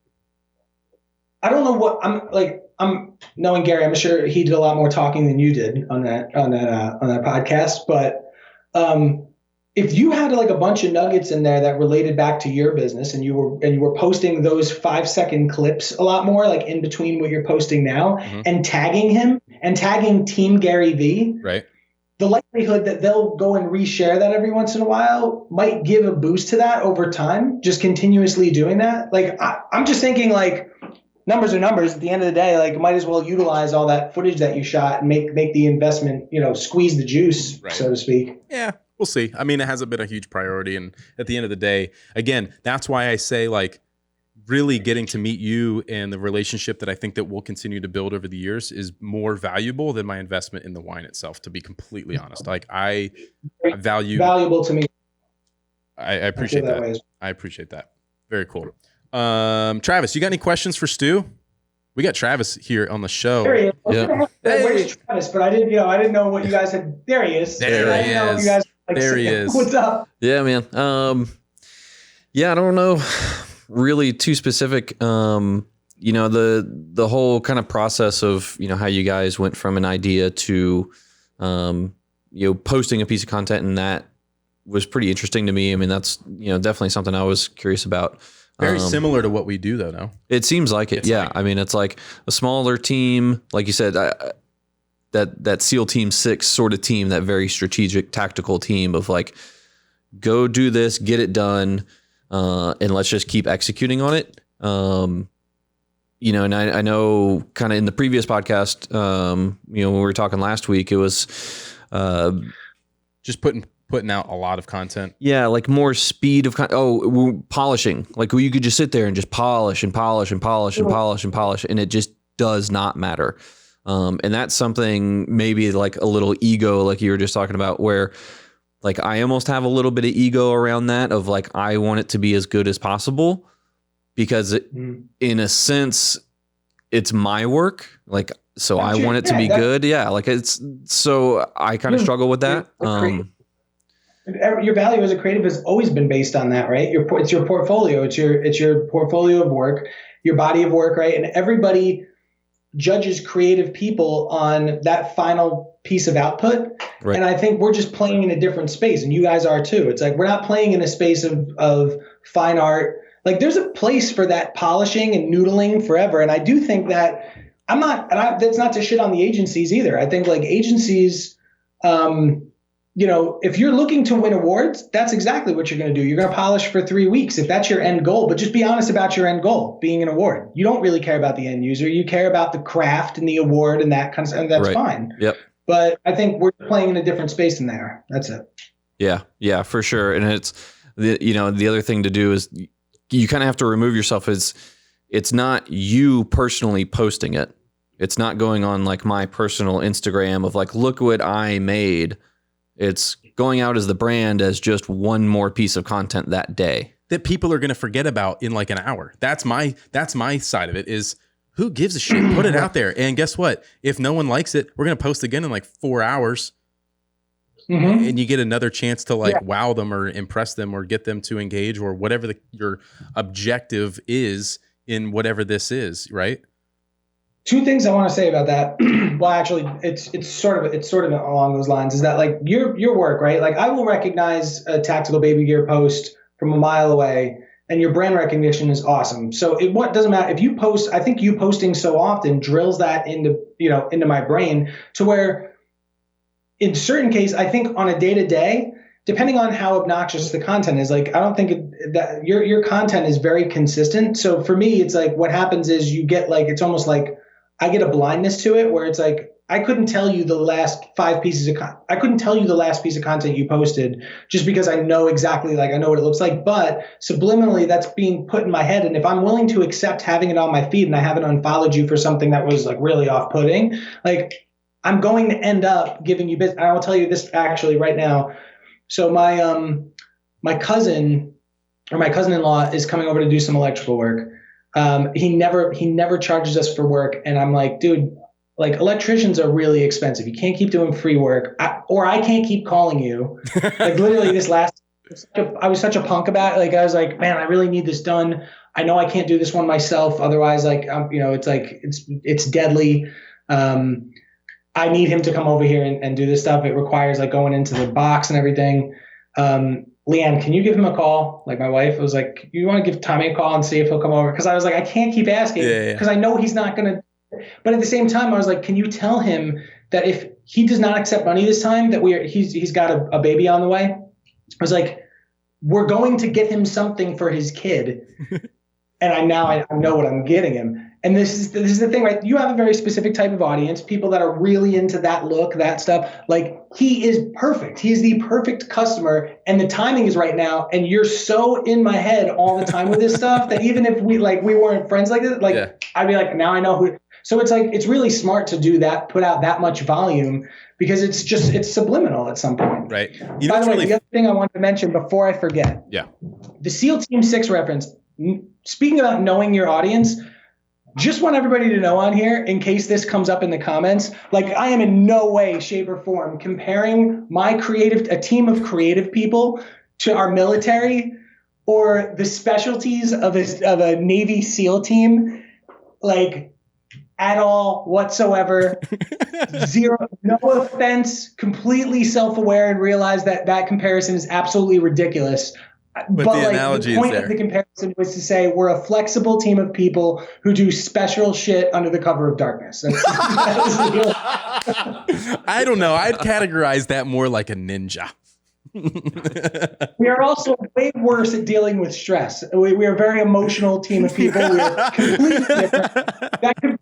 I don't know what I'm knowing Gary. I'm sure he did a lot more talking than you did on that podcast. But if you had like a bunch of nuggets in there that related back to your business, and you were posting those 5-second clips a lot more, like in between what you're posting now, mm-hmm, and tagging him and tagging Team Gary Vee, right? The likelihood that they'll go and reshare that every once in a while might give a boost to that over time. Just continuously doing that, like I'm just thinking like. Numbers are numbers. At the end of the day, like, might as well utilize all that footage that you shot and make the investment, squeeze the juice, right, so to speak. Yeah, we'll see. I mean, it hasn't been a huge priority. And at the end of the day, again, that's why I say, like, really getting to meet you and the relationship that I think that we'll continue to build over the years is more valuable than my investment in the wine itself, to be completely honest. Like, I value... Valuable to me. I appreciate that. I appreciate that. Very cool. Travis, you got any questions for Stu? We got Travis here on the show. There he is. Yeah. Where's Travis? But I didn't know what you guys had. There he is. There he is. There he is. What's up? Yeah, man. Yeah, I don't know really too specific. The whole kind of process of, how you guys went from an idea to, posting a piece of content, and that was pretty interesting to me. I mean, that's, definitely something I was curious about. Very similar to what we do, though, no? It seems like it, yeah. I mean, it's like a smaller team, like you said, that SEAL Team 6 sort of team, that very strategic, tactical team of like, go do this, get it done, and let's just keep executing on it. And I know kind of in the previous podcast, when we were talking last week, it was just putting out a lot of content. Yeah, like more speed of polishing. Like, you could just sit there and just polish and polish and polish and polish and polish, and it just does not matter. And that's something maybe like a little ego, like you were just talking about, where like I almost have a little bit of ego around that of like, I want it to be as good as possible because in a sense it's my work. Like, so I want it to be good. Yeah. Like so I kind of struggle with that. Your value as a creative has always been based on that, right? It's your portfolio. It's your portfolio of work, your body of work, right? And everybody judges creative people on that final piece of output. Right. And I think we're just playing in a different space, and you guys are too. It's like, we're not playing in a space of fine art. Like, there's a place for that polishing and noodling forever. And I do think that that's not to shit on the agencies either. I think like agencies, if you're looking to win awards, that's exactly what you're going to do. You're going to polish for 3 weeks if that's your end goal, but just be honest about your end goal being an award. You don't really care about the end user. You care about the craft and the award and that kind of stuff. And that's fine. Yep. But I think we're playing in a different space than they are. That's it. Yeah. Yeah, for sure. And it's the other thing to do is you kind of have to remove yourself as it's not you personally posting it. It's not going on like my personal Instagram of like, look what I made. It's going out as the brand as just one more piece of content that day that people are going to forget about in like an hour. That's my side of it is, who gives a shit? Put it out there. And guess what? If no one likes it, we're going to post again in like 4 hours. and you get another chance to like wow them or impress them or get them to engage or whatever your objective is in whatever this is, right? Two things I want to say about that. Well, actually, it's sort of along those lines. Is that like your work, right? Like I will recognize a tactical baby gear post from a mile away, and your brand recognition is awesome. So what doesn't matter if you post. I think you posting so often drills that into my brain to where, in certain cases, I think on a day-to-day, depending on how obnoxious the content is, like I don't think that your content is very consistent. So for me, it's like what happens is you get like it's almost like I get a blindness to it where it's like I couldn't tell you the last I couldn't tell you the last piece of content you posted just because I know exactly, like I know what it looks like, but subliminally that's being put in my head. And if I'm willing to accept having it on my feed and I haven't unfollowed you for something that was like really off-putting, like I'm going to end up giving you business. I will tell you this actually right now. So my cousin-in-law is coming over to do some electrical work. He never charges us for work. And I'm like, dude, like electricians are really expensive. You can't keep doing free work or I can't keep calling you. Like literally I was such a punk about it. Like, I was like, man, I really need this done. I know I can't do this one myself. Otherwise, like, it's like, it's deadly. I need him to come over here and do this stuff. It requires like going into the box and everything. Leanne, can you give him a call? Like my wife was like, you want to give Tommy a call and see if he'll come over? Because I was like, I can't keep asking because I know he's not going to. But at the same time, I was like, can you tell him that if he does not accept money this time, that he's got a baby on the way? I was like, we're going to get him something for his kid. And I know what I'm getting him. And this is the thing, right? You have a very specific type of audience, people that are really into that look, that stuff. Like he is perfect. He is the perfect customer, and the timing is right now. And you're so in my head all the time with this stuff that even if we weren't friends like this, I'd be like, now I know who. So it's like it's really smart to do that, put out that much volume because it's subliminal at some point. Right. By the way, the other thing I wanted to mention before I forget. Yeah. The SEAL Team 6 reference. Speaking about knowing your audience. Just want everybody to know on here, in case this comes up in the comments, like I am in no way, shape, or form comparing a team of creative people to our military or the specialties of a Navy SEAL team, like at all whatsoever. Zero, no offense, completely self-aware and realize that comparison is absolutely ridiculous. But the analogy the point is there. Of the comparison was to say we're a flexible team of people who do special shit under the cover of darkness. I don't know. I'd categorize that more like a ninja. We are also way worse at dealing with stress. We are a very emotional team of people. We are completely different.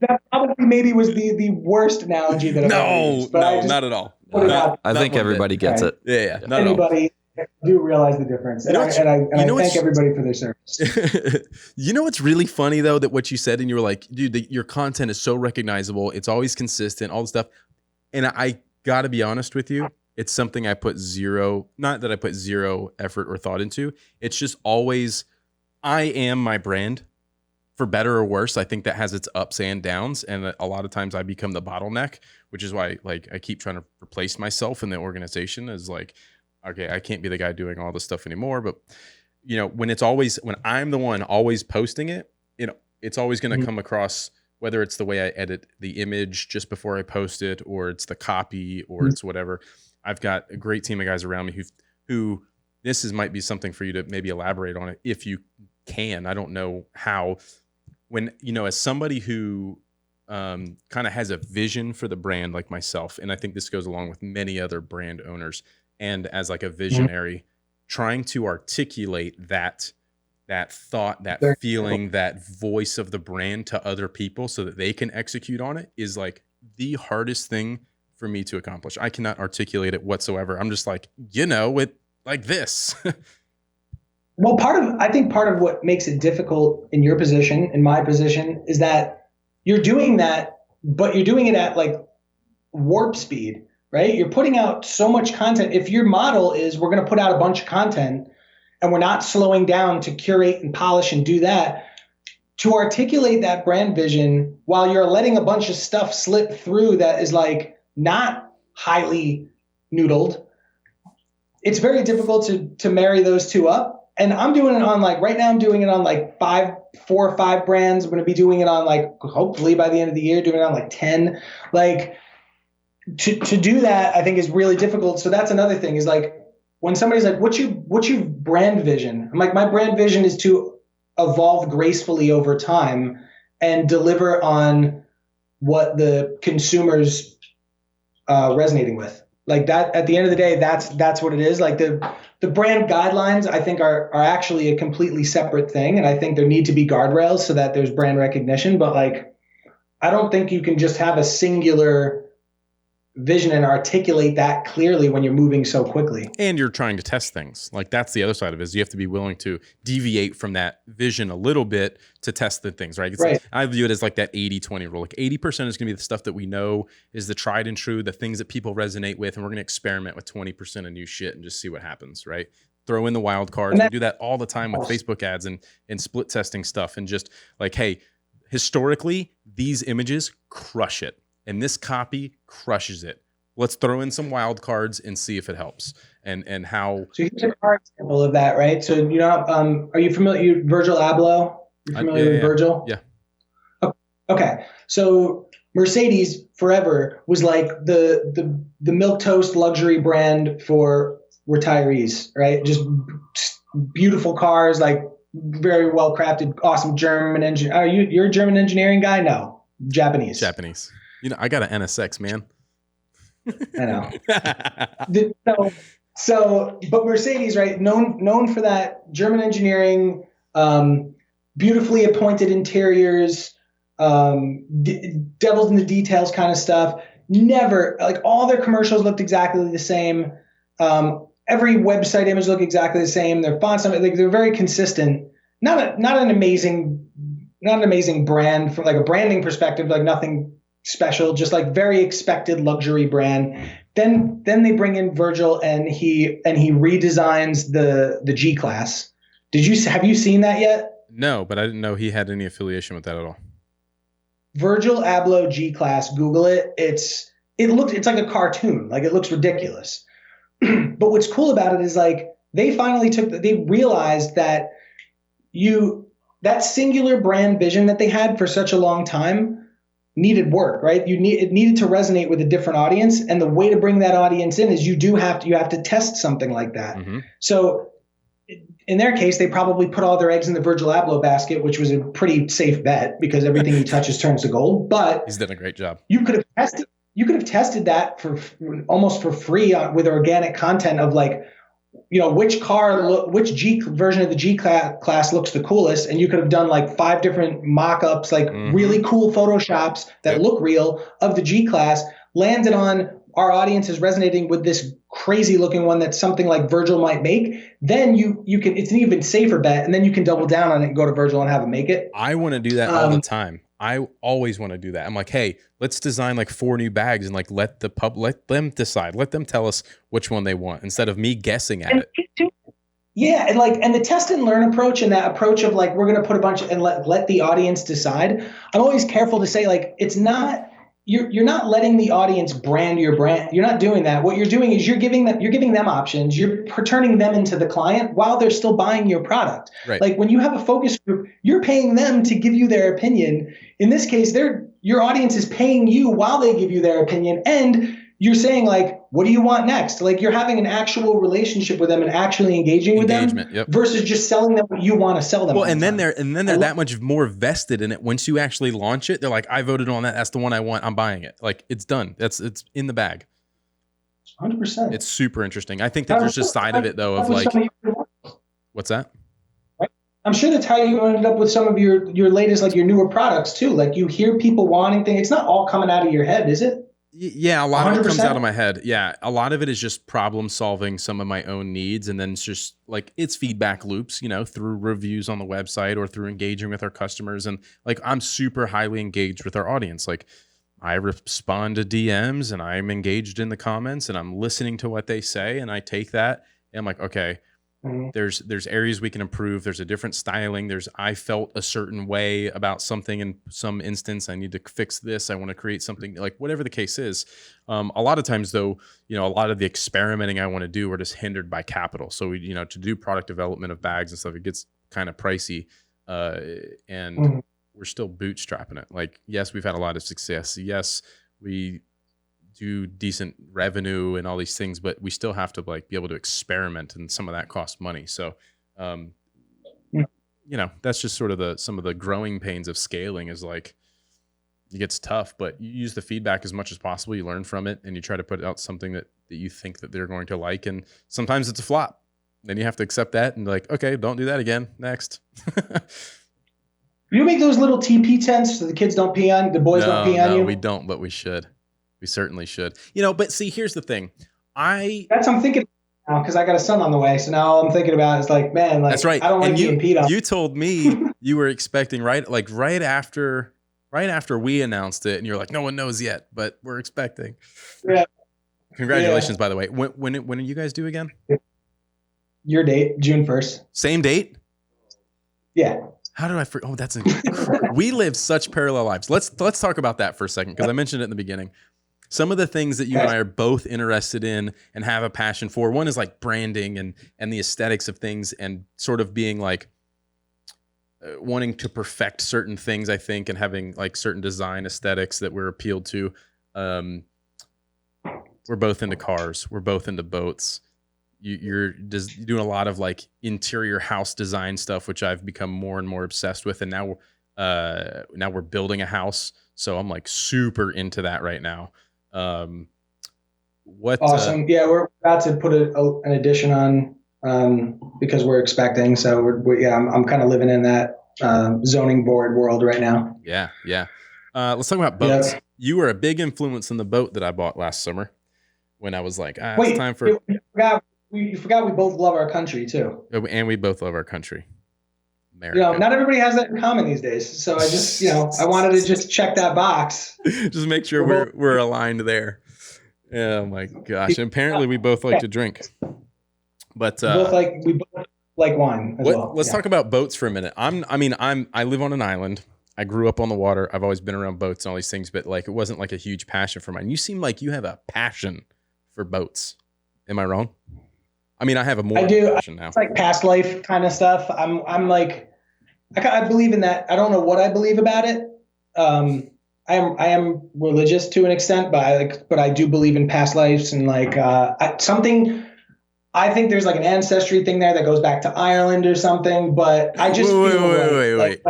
That probably maybe was the worst analogy that I've ever used. But not at all. I think everybody gets it. Yeah, not anybody. at all. Do realize the difference. And I thank everybody for their service. You know what's really funny, though, that what you said, and you were like, dude, your content is so recognizable. It's always consistent, all the stuff. And I got to be honest with you. It's something I put not that I put zero effort or thought into. It's just always, I am my brand, for better or worse. I think that has its ups and downs. And a lot of times I become the bottleneck, which is why like I keep trying to replace myself in the organization as like, okay, I can't be the guy doing all this stuff anymore. But when I'm the one always posting it, it's always going to come across, whether it's the way I edit the image just before I post it, or it's the copy, or it's whatever. I've got a great team of guys around me who might be something for you to maybe elaborate on it if you can. I don't know how. When as somebody who kind of has a vision for the brand like myself, and I think this goes along with many other brand owners. And as like a visionary, trying to articulate that thought, that feeling, that voice of the brand to other people so that they can execute on it is like the hardest thing for me to accomplish. I cannot articulate it whatsoever. I'm just like, it like this. Well, I think part of what makes it difficult in your position, in my position, is that you're doing that, but you're doing it at like warp speed. Right? You're putting out so much content. If your model is we're going to put out a bunch of content and we're not slowing down to curate and polish and do that, to articulate that brand vision while you're letting a bunch of stuff slip through that is like not highly noodled, it's very difficult to marry those two up. And I'm doing it on like right now. I'm doing it on like 4 or 5 brands. I'm going to be doing it on like hopefully by the end of the year, doing it on like 10. Like to do that, I think is really difficult. So that's another thing is like when somebody's like, "What's your brand vision?" I'm like, my brand vision is to evolve gracefully over time and deliver on what the consumer's resonating with. Like that, at the end of the day, that's what it is. Like the brand guidelines, I think are actually a completely separate thing. And I think there need to be guardrails so that there's brand recognition. But like, I don't think you can just have a singular vision and articulate that clearly when you're moving so quickly. And you're trying to test things. Like that's the other side of it is you have to be willing to deviate from that vision a little bit to test the things, right? Right. Like, I view it as like that 80-20 rule. Like 80% is going to be the stuff that we know is the tried and true, the things that people resonate with. And we're going to experiment with 20% of new shit and just see what happens, right? Throw in the wild cards. We do that all the time with Facebook ads and split testing stuff. And just like, hey, historically, these images crush it. And this copy crushes it. Let's throw in some wild cards and see if it helps. And how. So here's a car example of that, right? So you know, are you familiar? Virgil Abloh. You're familiar with Virgil? Yeah. Okay. So Mercedes forever was like the milquetoast luxury brand for retirees, right? Just beautiful cars, like very well crafted, awesome German engine. You're a German engineering guy? No, Japanese. You know, I got an NSX, man. I know. But Mercedes, right? Known for that German engineering, beautifully appointed interiors, devils in the details kind of stuff. Never, like all their commercials looked exactly the same. Every website image looked exactly the same. Their fonts, like they're very consistent. Not an amazing brand from like a branding perspective, like nothing special, just like very expected luxury brand. Then they bring in Virgil and he redesigns the G Class. Have you seen that yet? No, but I didn't know he had any affiliation with that at all. Virgil Abloh G Class, Google it. It's like a cartoon. Like it looks ridiculous. But what's cool about it is like they realized that that singular brand vision that they had for such a long time needed work, right? It needed to resonate with a different audience. And the way to bring that audience in is you have to test something like that. Mm-hmm. So in their case, they probably put all their eggs in the Virgil Abloh basket, which was a pretty safe bet because everything he touches turns to gold. But he's done a great job. You could have tested that for almost for free with organic content of like, you know, which G version of the G class looks the coolest. And you could have done like 5 different mock-ups, like really cool Photoshops that look real of the G class, landed on our audience is resonating with this crazy looking one that something like Virgil might make. Then you can, it's an even safer bet. And then you can double down on it and go to Virgil and have him make it. I want to do that all the time. I always want to do that. I'm like, hey, let's design like 4 new bags and like let them decide. Let them tell us which one they want instead of me guessing at it. Yeah, and the test and learn approach and that approach of like we're gonna put a bunch and let the audience decide. I'm always careful to say like it's not you're not letting the audience brand your brand. You're not doing that. What you're doing is you're giving them options. You're turning them into the client while they're still buying your product. Right. Like when you have a focus group, you're paying them to give you their opinion. In this case, your audience is paying you while they give you their opinion, and you're saying like, what do you want next? Like you're having an actual relationship with them and actually engaging with them versus just selling them what you want to sell them. Well, and then they're that much more vested in it. Once you actually launch it, they're like, I voted on that. That's the one I want. I'm buying it. Like it's done. It's in the bag. 100%. It's super interesting. I think that there's a side of it though of like, what's that? I'm sure that's how you ended up with some of your latest, like your newer products too. Like you hear people wanting things. It's not all coming out of your head, is it? Yeah, a lot 100%? Of it comes out of my head. Yeah, a lot of it is just problem solving some of my own needs. And then it's just like it's feedback loops, you know, through reviews on the website or through engaging with our customers. And like I'm super highly engaged with our audience. Like I respond to DMs and I'm engaged in the comments and I'm listening to what they say. And I take that and I'm like, okay, There's areas we can improve. There's a different styling. I felt a certain way about something in some instance. I need to fix this. I want to create something, like whatever the case is. A lot of times though, a lot of the experimenting I want to do are just hindered by capital. So we, to do product development of bags and stuff, it gets kind of pricey. And we're still bootstrapping it. Like, yes, we've had a lot of success. Yes, we do decent revenue and all these things, but we still have to be able to experiment, and some of that costs money. So, that's just sort of some of the growing pains of scaling is like, it gets tough, but you use the feedback as much as possible. You learn from it and you try to put out something that you think that they're going to like. And sometimes it's a flop. Then you have to accept that and okay, don't do that again. Next. You make those little TP tents so the kids don't pee on, the boys don't pee on you? No, we don't, but we should. We certainly should. But see, here's the thing. That's what I'm thinking now, because I got a son on the way. So now all I'm thinking about is man, that's right. I don't like being peed on. You told me you were expecting right after we announced it, and you're like, no one knows yet, but we're expecting. Yeah. Congratulations, by the way. When are you guys due again? Your date, June 1st. Same date? Yeah. How did I forget? Oh, that's we live such parallel lives. Let's talk about that for a second, because I mentioned it in the beginning. Some of the things that you and I are both interested in and have a passion for. One is like branding and the aesthetics of things, and sort of being wanting to perfect certain things, I think, and having certain design aesthetics that we're appealed to. We're both into cars. We're both into boats. You're doing a lot of interior house design stuff, which I've become more and more obsessed with. And now we're building a house. So I'm super into that right now. Awesome. Yeah, we're about to put an addition on because we're expecting. So I'm kind of living in that zoning board world right now. Yeah. Let's talk about boats. Yeah. You were a big influence in the boat that I bought last summer when I was it's time for. You forgot we both love our country too. And we both love our country. America. Not everybody has that in common these days. So I just, I wanted to just check that box. Just make sure we're aligned there. Oh my gosh. And apparently we both like to drink. But we both like wine as well. Let's talk about boats for a minute. I live on an island. I grew up on the water. I've always been around boats and all these things, but it wasn't a huge passion for mine. You seem like you have a passion for boats. Am I wrong? I have a more passion now. It's past life kind of stuff. I believe in that. I don't know what I believe about it. I am religious to an extent, but I do believe in past lives and something. I think there's an ancestry thing there that goes back to Ireland or something. But I just wait.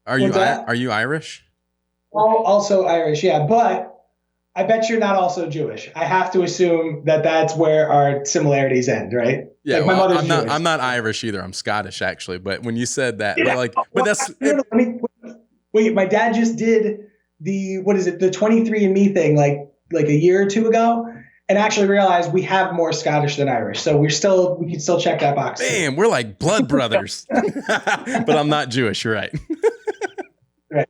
Are you Irish? Also Irish, yeah, but I bet you're not also Jewish. I have to assume that that's where our similarities end, right? Yeah, my mother's Jewish. I'm not Irish either. I'm Scottish actually. But when you said that, wait. My dad just did the 23andMe thing like a year or two ago, and actually realized we have more Scottish than Irish. So we can still check that box. Damn, we're like blood brothers. But I'm not Jewish. You're right. Right.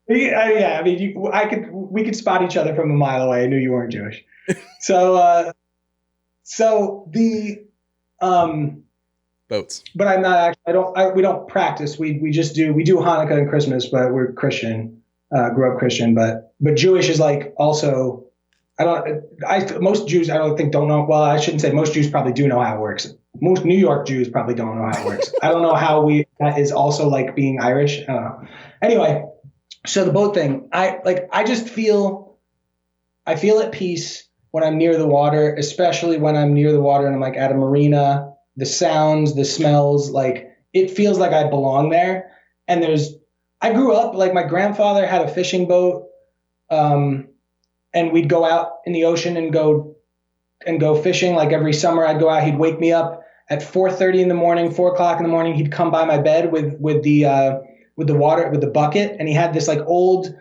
We could spot each other from a mile away. I knew you weren't Jewish. So the boats. But I'm not actually. We don't practice. We do Hanukkah and Christmas, but we're Christian. Grew up Christian, but Jewish is also. Most Jews I don't think don't know. Well, I shouldn't say most Jews probably do know how it works. Most New York Jews probably don't know how it works. I don't know how that is also being Irish. I don't know. Anyway. So the boat thing, I just feel at peace when I'm near the water, especially when I'm near the water and I'm at a marina, the sounds, the smells, it feels like I belong there. And I grew up, my grandfather had a fishing boat, and we'd go out in the ocean and go fishing. Every summer I'd go out, he'd wake me up at 4:30 in the morning, 4 o'clock in the morning. He'd come by my bed with the water, with the bucket, and he had this old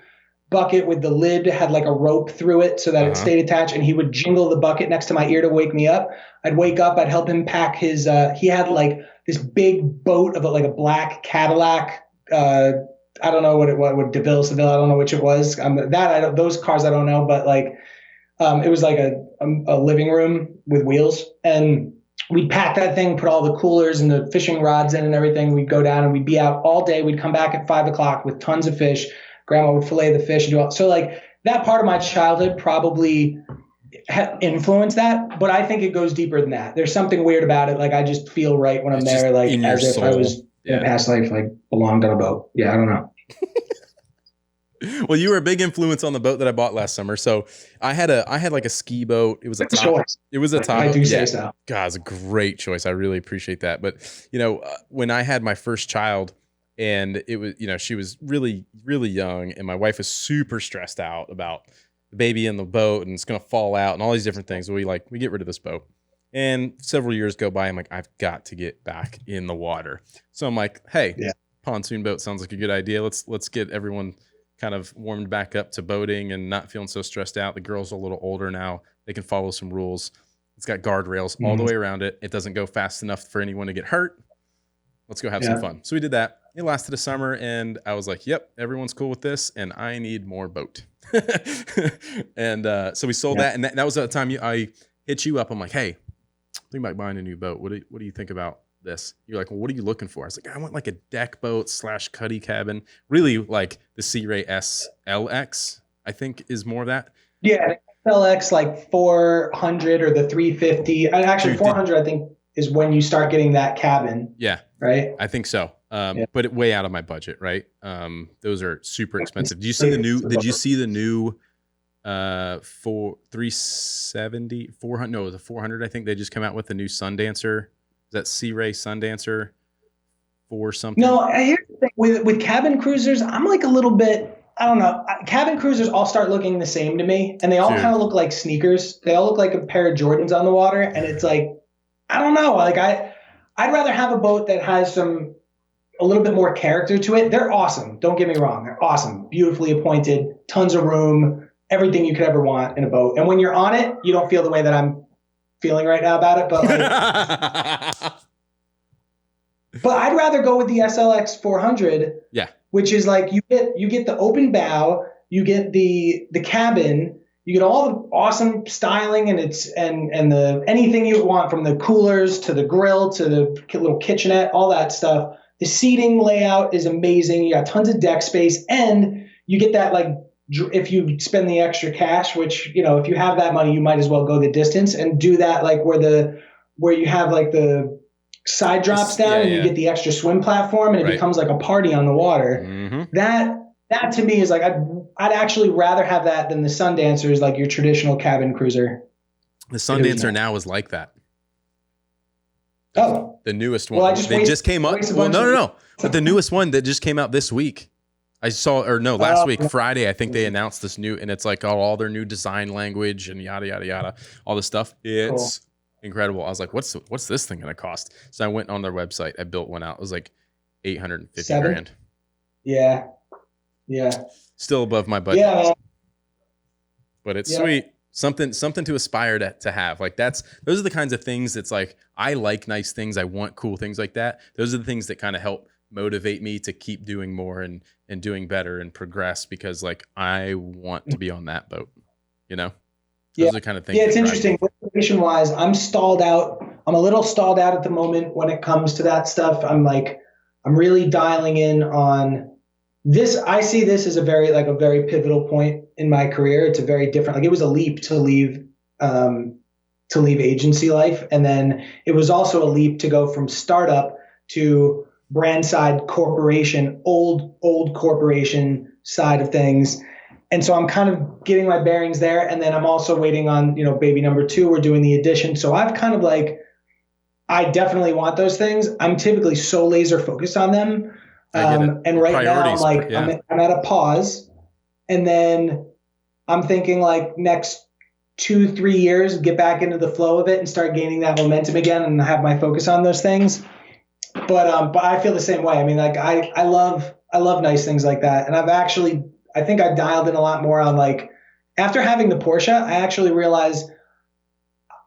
bucket with the lid had a rope through it so that it stayed attached, and he would jingle the bucket next to my ear to wake me up. I'd wake up, I'd help him pack his he had this big boat of a black Cadillac, I don't know what DeVille, I don't know which it was. Those cars I don't know, but It was like a living room with wheels, and we'd pack that thing, put all the coolers and the fishing rods in and everything. We'd go down and we'd be out all day. We'd come back at 5 o'clock with tons of fish. Grandma would fillet the fish and do all. So like that part of my childhood probably influenced that, but I think it goes deeper than that. There's something weird about it. Like I just feel right when I'm there, like as if I was in a past life, like belonged on a boat. Yeah, I don't know. Well, you were a big influence on the boat that I bought last summer. So I had like a ski boat. It was a top. It was a top. I do say so. God, it's a great choice. I really appreciate that. But when I had my first child, and it was, she was really, really young, and my wife was super stressed out about the baby in the boat, and it's gonna fall out, and all these different things. We get rid of this boat. And several years go by. I'm like, I've got to get back in the water. So I'm like, hey, pontoon boat sounds like a good idea. Let's get everyone kind of warmed back up to boating and not feeling so stressed out. The girls are a little older now. They can follow some rules. It's got guardrails all the way around it. It doesn't go fast enough for anyone to get hurt. Let's go have some fun. So we did that. It lasted a summer, and I was like, yep, everyone's cool with this, and I need more boat. And so we sold that, and that was the time I hit you up. I'm like, hey, think about buying a new boat. What do you think about this? You're like, well, what are you looking for? I was like, I want like a deck boat / cuddy cabin. Really like the Sea Ray SLX, I think is more of that. Yeah, SLX like 400 or the 350. Actually, 400 I think is when you start getting that cabin. Yeah. Right? I think so. But way out of my budget, right? Those are super expensive. Did you see the new 370, 400? No, it was a 400. I think they just come out with the new Sundancer. Is that Sea Ray Sundancer for something? No, here's the thing. With cabin cruisers, I'm like a little bit, I don't know. Cabin cruisers all start looking the same to me, and they all kind of look like sneakers. They all look like a pair of Jordans on the water, and it's like, I don't know. Like I'd rather have a boat that has a little bit more character to it. They're awesome. Don't get me wrong. They're awesome. Beautifully appointed, tons of room, everything you could ever want in a boat. And when you're on it, you don't feel the way that I'm feeling right now about it, but but I'd rather go with the SLX 400, which is like you get the open bow, you get the cabin, you get all the awesome styling, and the anything you want, from the coolers to the grill to the little kitchenette, all that stuff. The seating layout is amazing. You got tons of deck space, and you get that, like, if you spend the extra cash, which, if you have that money, you might as well go the distance and do that, like where you have like the side drops down and you get the extra swim platform, and it becomes like a party on the water. Mm-hmm. That to me is like, I'd actually rather have that than the Sundancer is like your traditional cabin cruiser. The Sundancer now is like that. Oh, the newest one. Well, they just came up. Well, no. But the newest one that just came out this week. Last week, Friday, I think they announced this new, and it's like all their new design language and yada, yada, yada, all this stuff. It's incredible. I was like, what's this thing going to cost? So I went on their website. I built one out. It was like $850,000. Yeah. Still above my budget. Yeah. But it's sweet. Something to aspire to have. Like those are the kinds of things that's like, I like nice things. I want cool things like that. Those are the things that kind of help motivate me to keep doing more and doing better and progress, because like I want to be on that boat, Those are the kind of things. Yeah, it's interesting. Motivation wise, I'm stalled out. I'm a little stalled out at the moment when it comes to that stuff. I'm really dialing in on this. I see this as a very pivotal point in my career. It's a very different, like it was a leap to leave agency life. And then it was also a leap to go from startup to brand side corporation, old corporation side of things. And so I'm kind of getting my bearings there. And then I'm also waiting on, baby number 2. We're doing the addition. So I've kind of I definitely want those things. I'm typically so laser focused on them. And right now I'm at a pause. And then I'm thinking like next 2-3 years, get back into the flow of it and start gaining that momentum again and have my focus on those things. But I feel the same way. I mean, like I love nice things like that. And I think I've dialed in a lot more on, like, after having the Porsche, I actually realized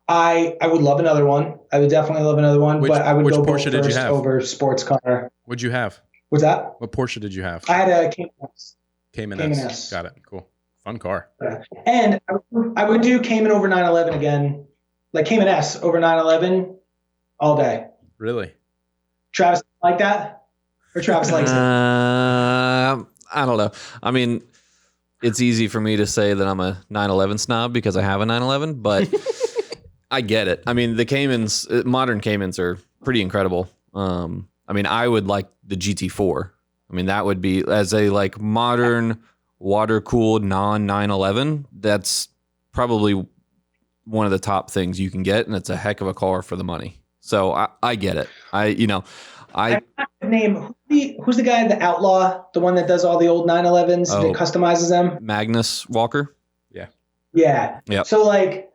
I would love another one. I would definitely love another one, but I would go Porsche did you have? Over sports car. What'd you have? What's that? What Porsche did you have? I had a Cayman S. Cayman S. Got it. Cool. Fun car. And I would do Cayman over 911 again, like Cayman S over 911 all day. Really? Travis like that? Or Travis likes it? I don't know. I mean, it's easy for me to say that I'm a 911 snob because I have a 911, but I get it. I mean, the Caymans, modern Caymans are pretty incredible. I mean, I would like the GT4. I mean, that would be, as a like modern water-cooled non-911, that's probably one of the top things you can get, and it's a heck of a car for the money. So I get it. I name who's the guy, the Outlaw, the one that does all the old 911s that customizes them? Magnus Walker. Yeah. So like,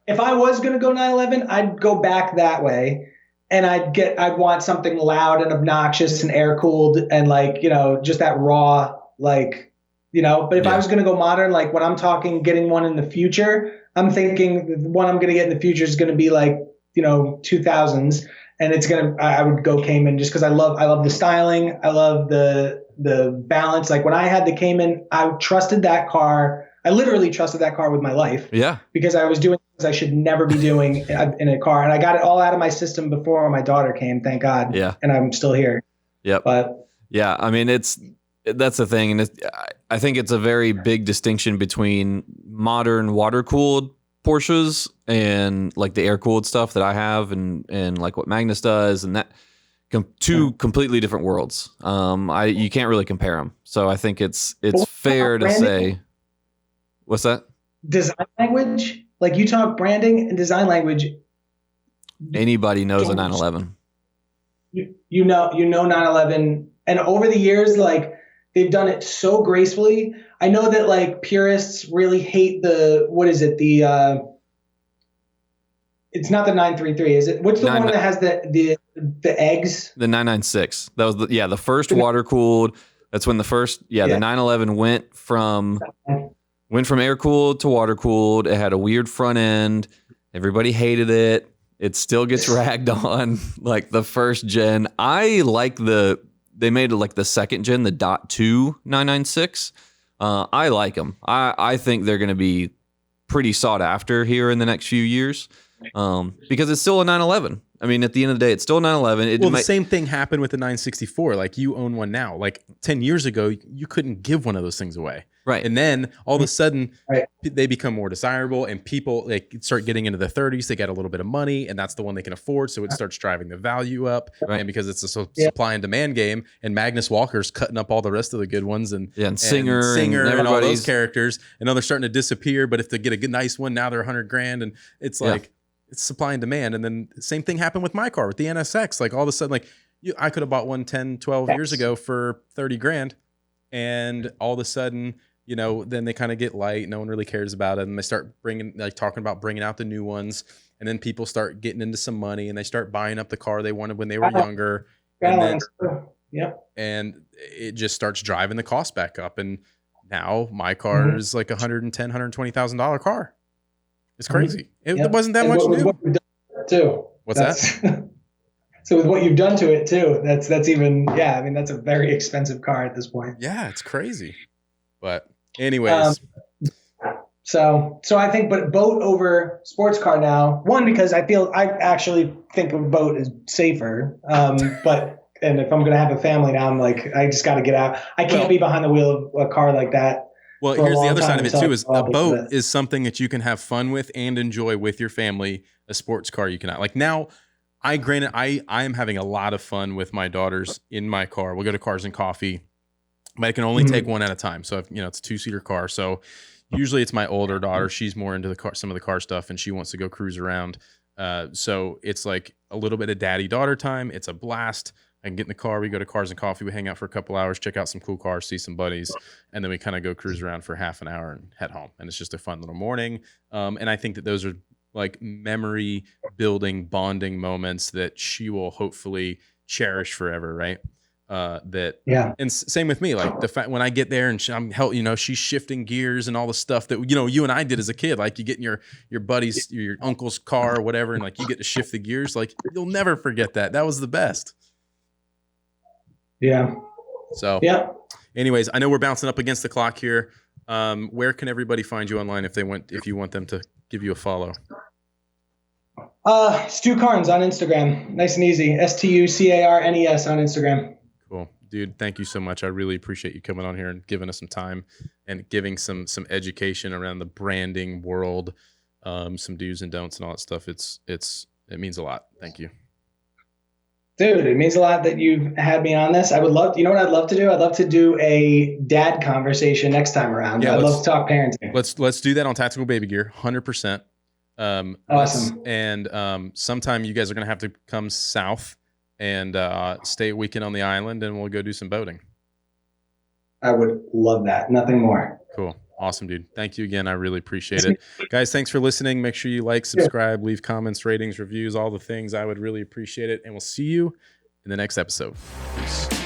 if I was gonna go 911, I'd go back that way, and I'd want something loud and obnoxious and air cooled and like, you know, just that raw, like, you know. But if I was gonna go modern, like when I'm talking getting one in the future, I'm thinking the one I'm gonna get in the future is gonna be like, you know, 2000s, and I would go Cayman just because I love the styling, I love the balance. Like when I had the Cayman, I trusted that car. I literally trusted that car with my life. Yeah. Because I was doing things I should never be doing in a car, and I got it all out of my system before my daughter came, thank God. Yeah. And I'm still here. Yep. But yeah, I mean, that's the thing, and I think it's a very big distinction between modern water-cooled Porsches and like the air-cooled stuff that I have, and like what Magnus does, and that two completely different worlds. You can't really compare them. So I think it's fair to say. What's that? Design language, like you talk branding and design language. Anybody knows a 911. You know 911, and over the years, like they've done it so gracefully. I know that like purists really hate it's not the 933, is it? What's the one that has the eggs? The 996. That was the first water cooled. That's when the first the 911 went from air cooled to water cooled. It had a weird front end. Everybody hated it. It still gets ragged on. Like the first gen, I like they made it like the second gen, the .2 996. I like them. I think they're going to be pretty sought after here in the next few years, because it's still a 911. I mean, at the end of the day, it's still a 911. The same thing happened with the 964. Like you own one now. Like 10 years ago, you couldn't give one of those things away. Right. And then all of a sudden, they become more desirable, and people like start getting into the 30s. They get a little bit of money, and that's the one they can afford. So it starts driving the value up. Right. And because it's a supply and demand game, and Magnus Walker's cutting up all the rest of the good ones, and Singer and all those characters, and now they're starting to disappear. But if they get a good, nice one, now they're $100,000, and it's like it's supply and demand. And then the same thing happened with my car with the NSX. Like all of a sudden, like I could have bought one 10, 12 years ago for $30,000, and all of a sudden, you know, then they kind of get light. No one really cares about it. And they start talking about bringing out the new ones. And then people start getting into some money, and they start buying up the car they wanted when they were younger. And it just starts driving the cost back up. And now my car is like $110,000, $120,000 car. It's crazy. It wasn't that much new. What you've done too. What's that? So with what you've done to it too, that's even, I mean, that's a very expensive car at this point. Yeah, it's crazy. But anyways. So I think, but boat over sports car now. One, because I actually think a boat is safer. And if I'm going to have a family now, I'm like, I just got to get out. I can't be behind the wheel of a car like that. Well, here's the other side of it too, is a boat is something that you can have fun with and enjoy with your family. A sports car you cannot. Like now, I am having a lot of fun with my daughters in my car. We'll go to Cars and Coffee, but I can only take one at a time. So it's a 2-seater car. So usually it's my older daughter. She's more into some of the car stuff, and she wants to go cruise around. So it's like a little bit of daddy-daughter time. It's a blast. I can get in the car. We go to Cars and Coffee. We hang out for a couple hours, check out some cool cars, see some buddies, and then we kind of go cruise around for half an hour and head home. And it's just a fun little morning. And I think that those are like memory building, bonding moments that she will hopefully cherish forever, right? And same with me. Like the fact when I get there and she's shifting gears and all the stuff that you and I did as a kid. Like you get in your buddy's, your uncle's car or whatever, and like you get to shift the gears. Like you'll never forget that. That was the best. Yeah. So anyways, I know we're bouncing up against the clock here. Where can everybody find you online if you want them to give you a follow? Stu Carnes on Instagram. Nice and easy. STUCARNES on Instagram. Cool. Dude, thank you so much. I really appreciate you coming on here and giving us some time and giving some education around the branding world, some do's and don'ts and all that stuff. It means a lot. Thank you. Dude, it means a lot that you've had me on this. I would love, you know what I'd love to do? I'd love to do a dad conversation next time around. Yeah, I'd love to talk parenting. Let's do that on Tactical Baby Gear, 100%. Awesome. And sometime you guys are going to have to come south and stay a weekend on the island, and we'll go do some boating. I would love that. Nothing more. Cool. Awesome, dude. Thank you again. I really appreciate it. Guys, thanks for listening. Make sure you like, subscribe, leave comments, ratings, reviews, all the things. I would really appreciate it. And we'll see you in the next episode. Peace.